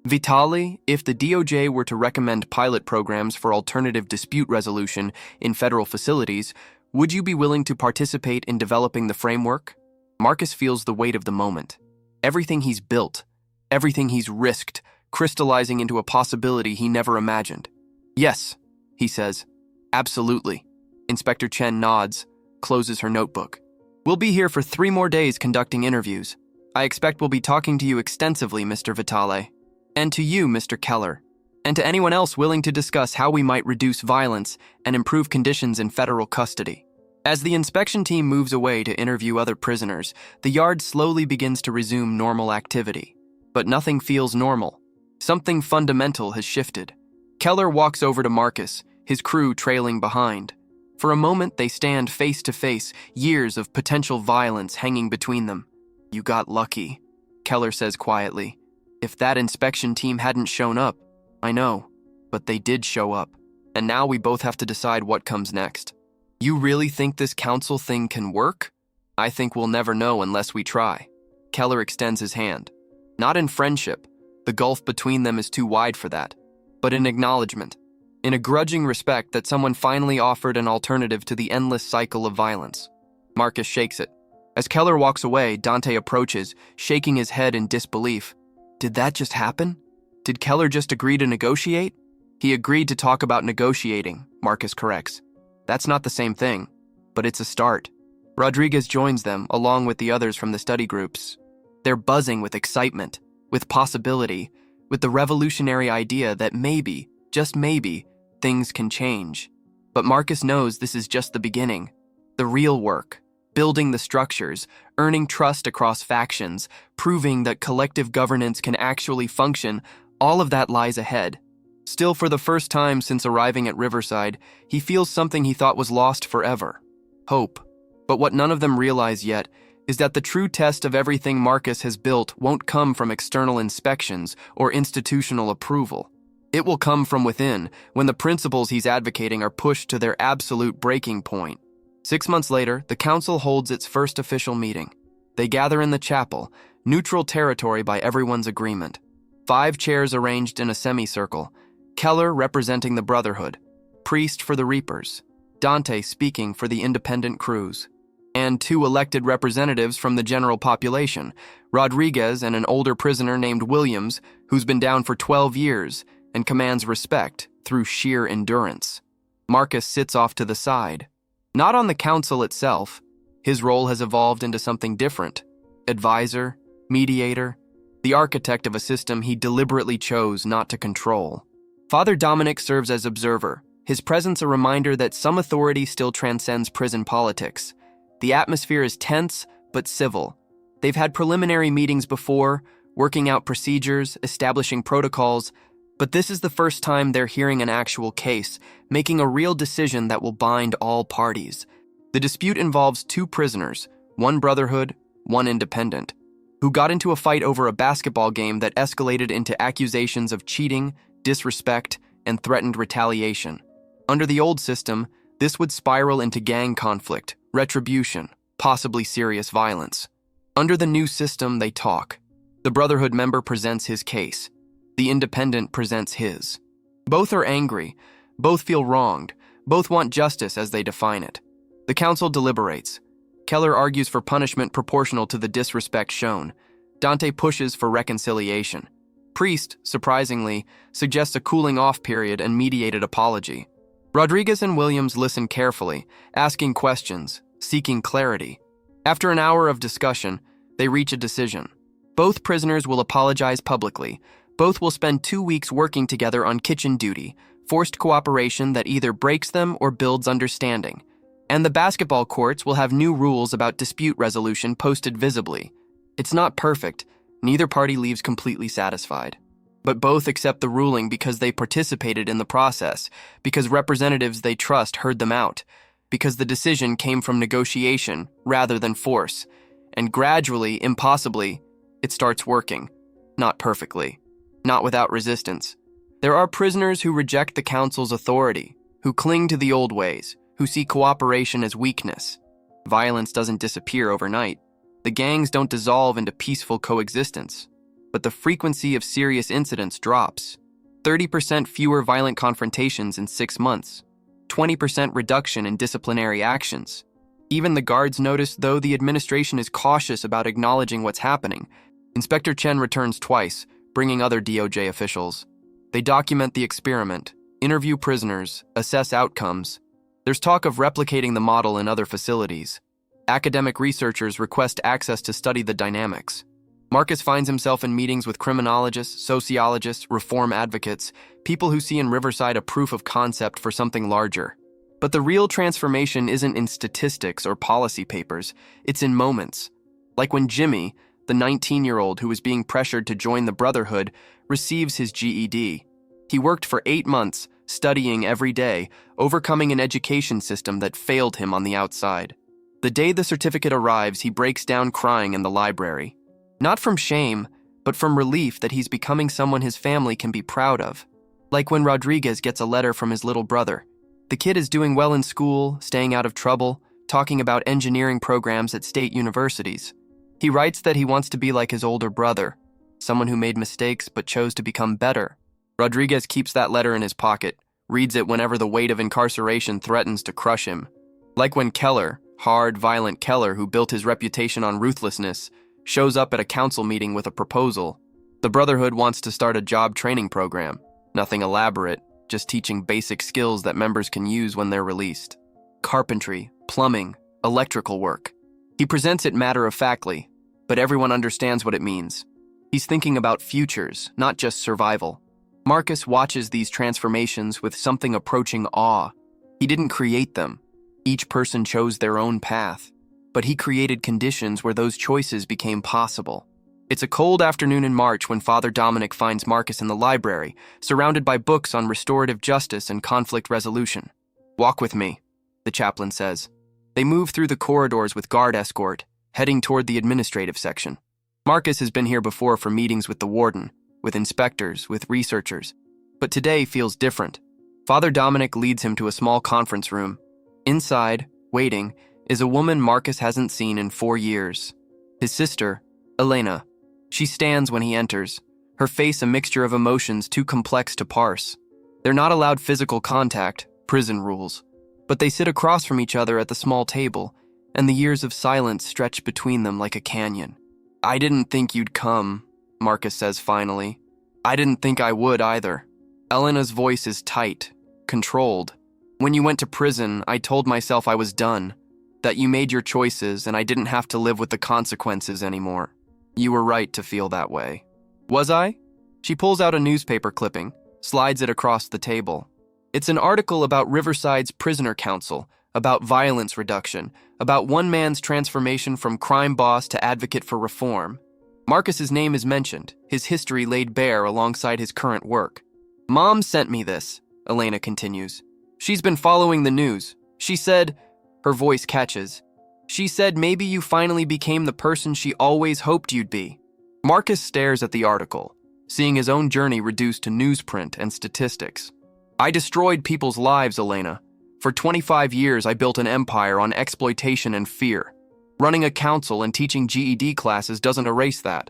Vitale, if the DOJ were to recommend pilot programs for alternative dispute resolution in federal facilities, would you be willing to participate in developing the framework? Marcus feels the weight of the moment. Everything he's built, everything he's risked, crystallizing into a possibility he never imagined. Yes, he says. Absolutely. Inspector Chen nods, closes her notebook. We'll be here for 3 more days conducting interviews. I expect we'll be talking to you extensively, Mr. Vitale. And to you, Mr. Keller. And to anyone else willing to discuss how we might reduce violence and improve conditions in federal custody. As the inspection team moves away to interview other prisoners, the yard slowly begins to resume normal activity. But nothing feels normal. Something fundamental has shifted. Keller walks over to Marcus, his crew trailing behind. For a moment, they stand face to face, years of potential violence hanging between them. You got lucky, Keller says quietly. If that inspection team hadn't shown up, I know, but they did show up. And now we both have to decide what comes next. You really think this council thing can work? I think we'll never know unless we try. Keller extends his hand. Not in friendship. The gulf between them is too wide for that. But in acknowledgement. In a grudging respect that someone finally offered an alternative to the endless cycle of violence. Marcus shakes it. As Keller walks away, Dante approaches, shaking his head in disbelief. Did that just happen? Did Keller just agree to negotiate? He agreed to talk about negotiating, Marcus corrects. That's not the same thing, but it's a start. Rodriguez joins them, along with the others from the study groups. They're buzzing with excitement, with possibility, with the revolutionary idea that maybe, just maybe, things can change. But Marcus knows this is just the beginning. The real work, building the structures, earning trust across factions, proving that collective governance can actually function, all of that lies ahead. Still, for the first time since arriving at Riverside, he feels something he thought was lost forever. Hope. But what none of them realize yet is that the true test of everything Marcus has built won't come from external inspections or institutional approval. It will come from within, when the principles he's advocating are pushed to their absolute breaking point. 6 months later, the council holds its first official meeting. They gather in the chapel, neutral territory by everyone's agreement. 5 chairs arranged in a semicircle. Keller representing the Brotherhood, priest for the Reapers, Dante speaking for the independent crews, and 2 elected representatives from the general population, Rodriguez and an older prisoner named Williams, who's been down for 12 years and commands respect through sheer endurance. Marcus sits off to the side. Not on the council itself. His role has evolved into something different. Advisor, mediator, the architect of a system he deliberately chose not to control. Father Dominic serves as observer, his presence a reminder that some authority still transcends prison politics. The atmosphere is tense, but civil. They've had preliminary meetings before, working out procedures, establishing protocols, but this is the first time they're hearing an actual case, making a real decision that will bind all parties. The dispute involves 2 prisoners, 1 Brotherhood, 1 Independent, who got into a fight over a basketball game that escalated into accusations of cheating, disrespect, and threatened retaliation. Under the old system, this would spiral into gang conflict, retribution, possibly serious violence. Under the new system, they talk. The Brotherhood member presents his case. The Independent presents his. Both are angry, both feel wronged, both want justice as they define it. The council deliberates. Keller argues for punishment proportional to the disrespect shown. Dante pushes for reconciliation. Priest, surprisingly, suggests a cooling-off period and mediated apology. Rodriguez and Williams listen carefully, asking questions, seeking clarity. After an hour of discussion, they reach a decision. Both prisoners will apologize publicly. Both will spend 2 weeks working together on kitchen duty, forced cooperation that either breaks them or builds understanding. And the basketball courts will have new rules about dispute resolution posted visibly. It's not perfect. Neither party leaves completely satisfied. But both accept the ruling because they participated in the process, because representatives they trust heard them out, because the decision came from negotiation rather than force. And gradually, impossibly, it starts working. Not perfectly. Not without resistance. There are prisoners who reject the council's authority, who cling to the old ways, who see cooperation as weakness. Violence doesn't disappear overnight. The gangs don't dissolve into peaceful coexistence. But the frequency of serious incidents drops. 30% fewer violent confrontations in 6 months. 20% reduction in disciplinary actions. Even the guards notice, though the administration is cautious about acknowledging what's happening. Inspector Chen returns twice, bringing other DOJ officials. They document the experiment, interview prisoners, assess outcomes. There's talk of replicating the model in other facilities. Academic researchers request access to study the dynamics. Marcus finds himself in meetings with criminologists, sociologists, reform advocates, people who see in Riverside a proof of concept for something larger. But the real transformation isn't in statistics or policy papers, it's in moments. Like when Jimmy, the 19-year-old who was being pressured to join the Brotherhood, receives his GED. He worked for 8 months, studying every day, overcoming an education system that failed him on the outside. The day the certificate arrives, he breaks down crying in the library. Not from shame, but from relief that he's becoming someone his family can be proud of. Like when Rodriguez gets a letter from his little brother. The kid is doing well in school, staying out of trouble, talking about engineering programs at state universities. He writes that he wants to be like his older brother, someone who made mistakes but chose to become better. Rodriguez keeps that letter in his pocket, reads it whenever the weight of incarceration threatens to crush him. Like when Keller, hard, violent Keller who built his reputation on ruthlessness, shows up at a council meeting with a proposal. The Brotherhood wants to start a job training program. Nothing elaborate, just teaching basic skills that members can use when they're released. Carpentry, plumbing, electrical work. He presents it matter-of-factly, but everyone understands what it means. He's thinking about futures, not just survival. Marcus watches these transformations with something approaching awe. He didn't create them. Each person chose their own path, but he created conditions where those choices became possible. It's a cold afternoon in March when Father Dominic finds Marcus in the library, surrounded by books on restorative justice and conflict resolution. "Walk with me," the chaplain says. They move through the corridors with guard escort, heading toward the administrative section. Marcus has been here before for meetings with the warden, with inspectors, with researchers, but today feels different. Father Dominic leads him to a small conference room. Inside, waiting, is a woman Marcus hasn't seen in 4 years. His sister, Elena. She stands when he enters, her face a mixture of emotions too complex to parse. They're not allowed physical contact, prison rules, but they sit across from each other at the small table, and the years of silence stretch between them like a canyon. "I didn't think you'd come," Marcus says finally. "I didn't think I would either." Elena's voice is tight, controlled. "When you went to prison, I told myself I was done, that you made your choices and I didn't have to live with the consequences anymore. You were right to feel that way." "Was I?" She pulls out a newspaper clipping, slides it across the table. It's an article about Riverside's prisoner council, about violence reduction, about one man's transformation from crime boss to advocate for reform. Marcus's name is mentioned, his history laid bare alongside his current work. "Mom sent me this," Elena continues. "She's been following the news. She said," her voice catches, "she said maybe you finally became the person she always hoped you'd be." Marcus stares at the article, seeing his own journey reduced to newsprint and statistics. "I destroyed people's lives, Elena. For 25 years, I built an empire on exploitation and fear. Running a council and teaching GED classes doesn't erase that.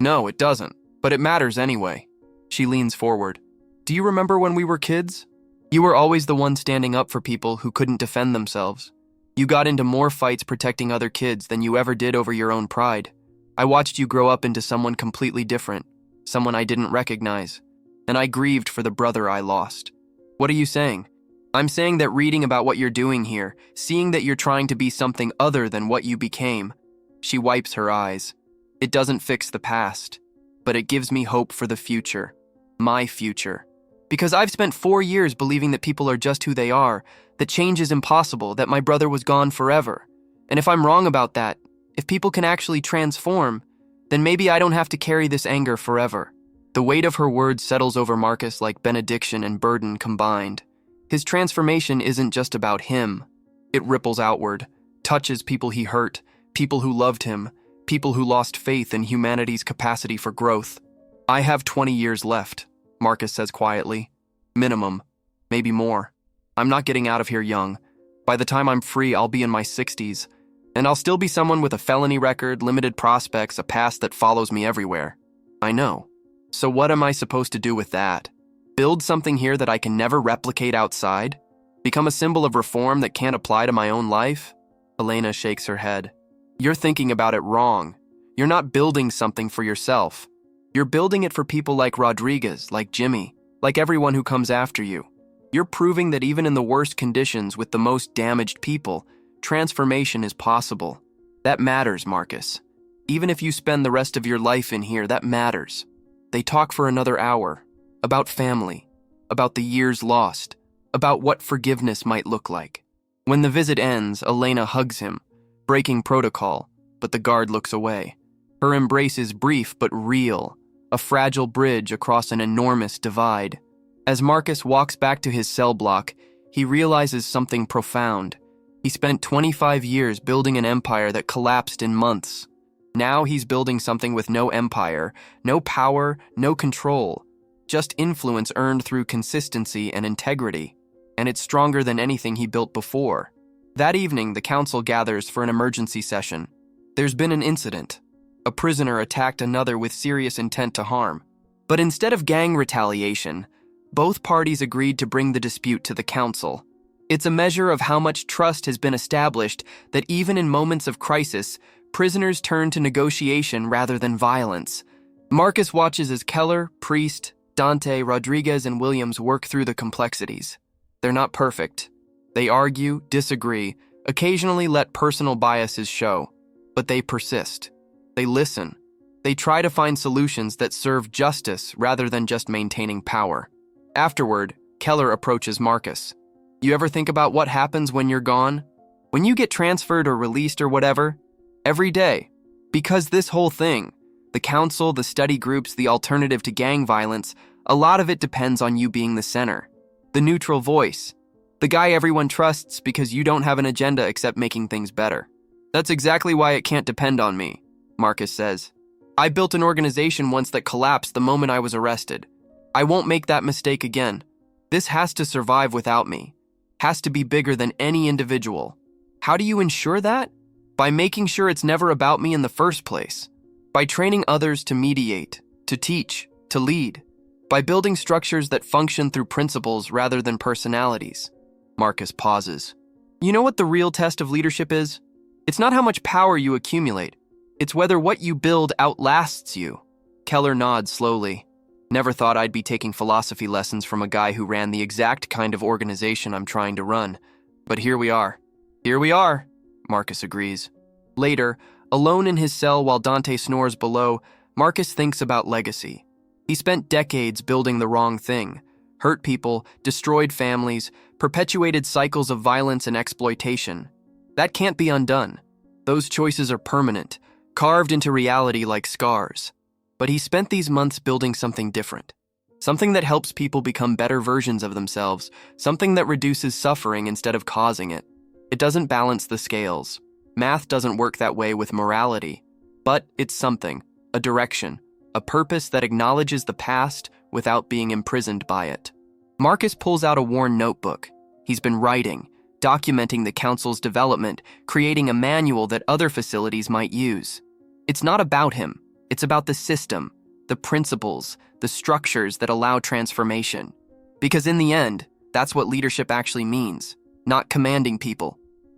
No, it doesn't, but it matters anyway." She leans forward. "Do you remember when we were kids? You were always the one standing up for people who couldn't defend themselves. You got into more fights protecting other kids than you ever did over your own pride. I watched you grow up into someone completely different, someone I didn't recognize, and I grieved for the brother I lost. What are you saying? I'm saying that reading about what you're doing here, seeing that you're trying to be something other than what you became. She wipes her eyes. It doesn't fix the past, but it gives me hope for the future. My future. Because I've spent 4 years believing that people are just who they are, that change is impossible, that my brother was gone forever. And if I'm wrong about that, if people can actually transform, then maybe I don't have to carry this anger forever. The weight of her words settles over Marcus like benediction and burden combined. His transformation isn't just about him. It ripples outward, touches people he hurt, people who loved him, people who lost faith in humanity's capacity for growth. I have 20 years left, Marcus says quietly. Minimum, maybe more. I'm not getting out of here young. By the time I'm free, I'll be in my 60s, and I'll still be someone with a felony record, limited prospects, a past that follows me everywhere. I know. So what am I supposed to do with that? Build something here that I can never replicate outside? Become a symbol of reform that can't apply to my own life? Elena shakes her head. You're thinking about it wrong. You're not building something for yourself. You're building it for people like Rodriguez, like Jimmy, like everyone who comes after you. You're proving that even in the worst conditions with the most damaged people, transformation is possible. That matters, Marcus. Even if you spend the rest of your life in here, that matters. They talk for another hour. About family. About the years lost. About what forgiveness might look like. When the visit ends, Elena hugs him, breaking protocol, but the guard looks away. Her embrace is brief but real, a fragile bridge across an enormous divide. As Marcus walks back to his cell block, he realizes something profound. He spent 25 years building an empire that collapsed in months. Now he's building something with no empire, no power, no control, just influence earned through consistency and integrity. And it's stronger than anything he built before. That evening, the council gathers for an emergency session. There's been an incident. A prisoner attacked another with serious intent to harm. But instead of gang retaliation, both parties agreed to bring the dispute to the council. It's a measure of how much trust has been established that even in moments of crisis, prisoners turn to negotiation rather than violence. Marcus watches as Keller, Priest, Dante, Rodriguez, and Williams work through the complexities. They're not perfect. They argue, disagree, occasionally let personal biases show, but they persist. They listen. They try to find solutions that serve justice rather than just maintaining power. Afterward, Keller approaches Marcus. You ever think about what happens when you're gone? When you get transferred or released or whatever? Every day. Because this whole thing, the council, the study groups, the alternative to gang violence, a lot of it depends on you being the center. The neutral voice. The guy everyone trusts because you don't have an agenda except making things better. That's exactly why it can't depend on me, Marcus says. I built an organization once that collapsed the moment I was arrested. I won't make that mistake again. This has to survive without me. Has to be bigger than any individual. How do you ensure that? By making sure it's never about me in the first place. By training others to mediate, to teach, to lead. By building structures that function through principles rather than personalities. Marcus pauses. You know what the real test of leadership is? It's not how much power you accumulate. It's whether what you build outlasts you. Keller nods slowly. Never thought I'd be taking philosophy lessons from a guy who ran the exact kind of organization I'm trying to run. But here we are. Here we are, Marcus agrees. Later, alone in his cell while Dante snores below, Marcus thinks about legacy. He spent decades building the wrong thing. Hurt people, destroyed families, perpetuated cycles of violence and exploitation. That can't be undone. Those choices are permanent, carved into reality like scars. But he spent these months building something different. Something that helps people become better versions of themselves. Something that reduces suffering instead of causing it. It doesn't balance the scales. Math doesn't work that way with morality. But it's something, a direction, a purpose that acknowledges the past without being imprisoned by it. Marcus pulls out a worn notebook. He's been writing, documenting the council's development, creating a manual that other facilities might use. It's not about him. It's about the system, the principles, the structures that allow transformation. Because in the end, that's what leadership actually means. Not commanding people,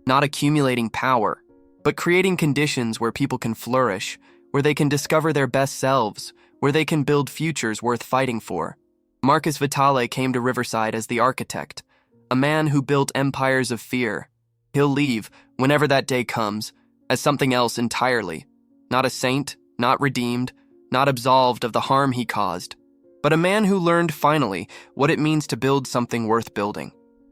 not accumulating power, but creating conditions where people can flourish, where they can discover their best selves, where they can build futures worth fighting for. Marcus Vitale came to Riverside as the architect, a man who built empires of fear. He'll leave, whenever that day comes, as something else entirely. Not a saint, not redeemed, not absolved of the harm he caused, but a man who learned finally what it means to build something worth building.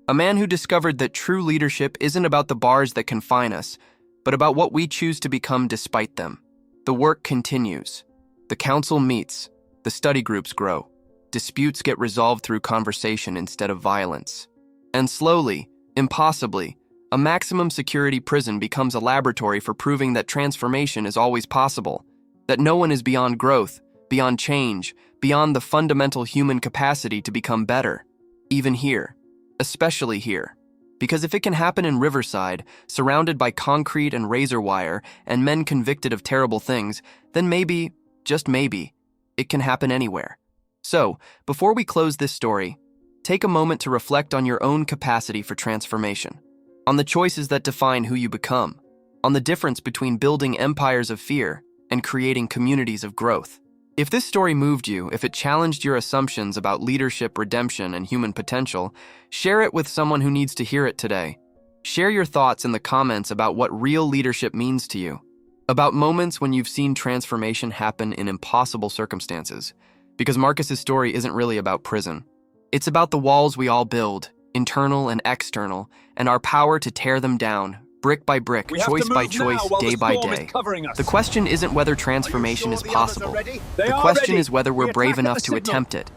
A man who discovered that true leadership isn't about the bars that confine us, but about what we choose to become despite them. The work continues. The council meets. The study groups grow. Disputes get resolved through conversation instead of violence. And slowly, impossibly, a maximum security prison becomes a laboratory for proving that transformation is always possible, that no one is beyond growth, beyond change, beyond the fundamental human capacity to become better. Even here. Especially here. Because if it can happen in Riverside, surrounded by concrete and razor wire, and men convicted of terrible things, then maybe, just maybe, it can happen anywhere. So, before we close this story, take a moment to reflect on your own capacity for transformation, on the choices that define who you become, on the difference between building empires of fear and creating communities of growth. If this story moved you, if it challenged your assumptions about leadership, redemption, and human potential, share it with someone who needs to hear it today. Share your thoughts in the comments about what real leadership means to you, about moments when you've seen transformation happen in impossible circumstances. Because Marcus's story isn't really about prison. It's about the walls we all build, internal and external, and our power to tear them down, brick by brick, choice by choice, day by day. The question isn't whether transformation is possible. The question is whether we're brave enough to attempt it.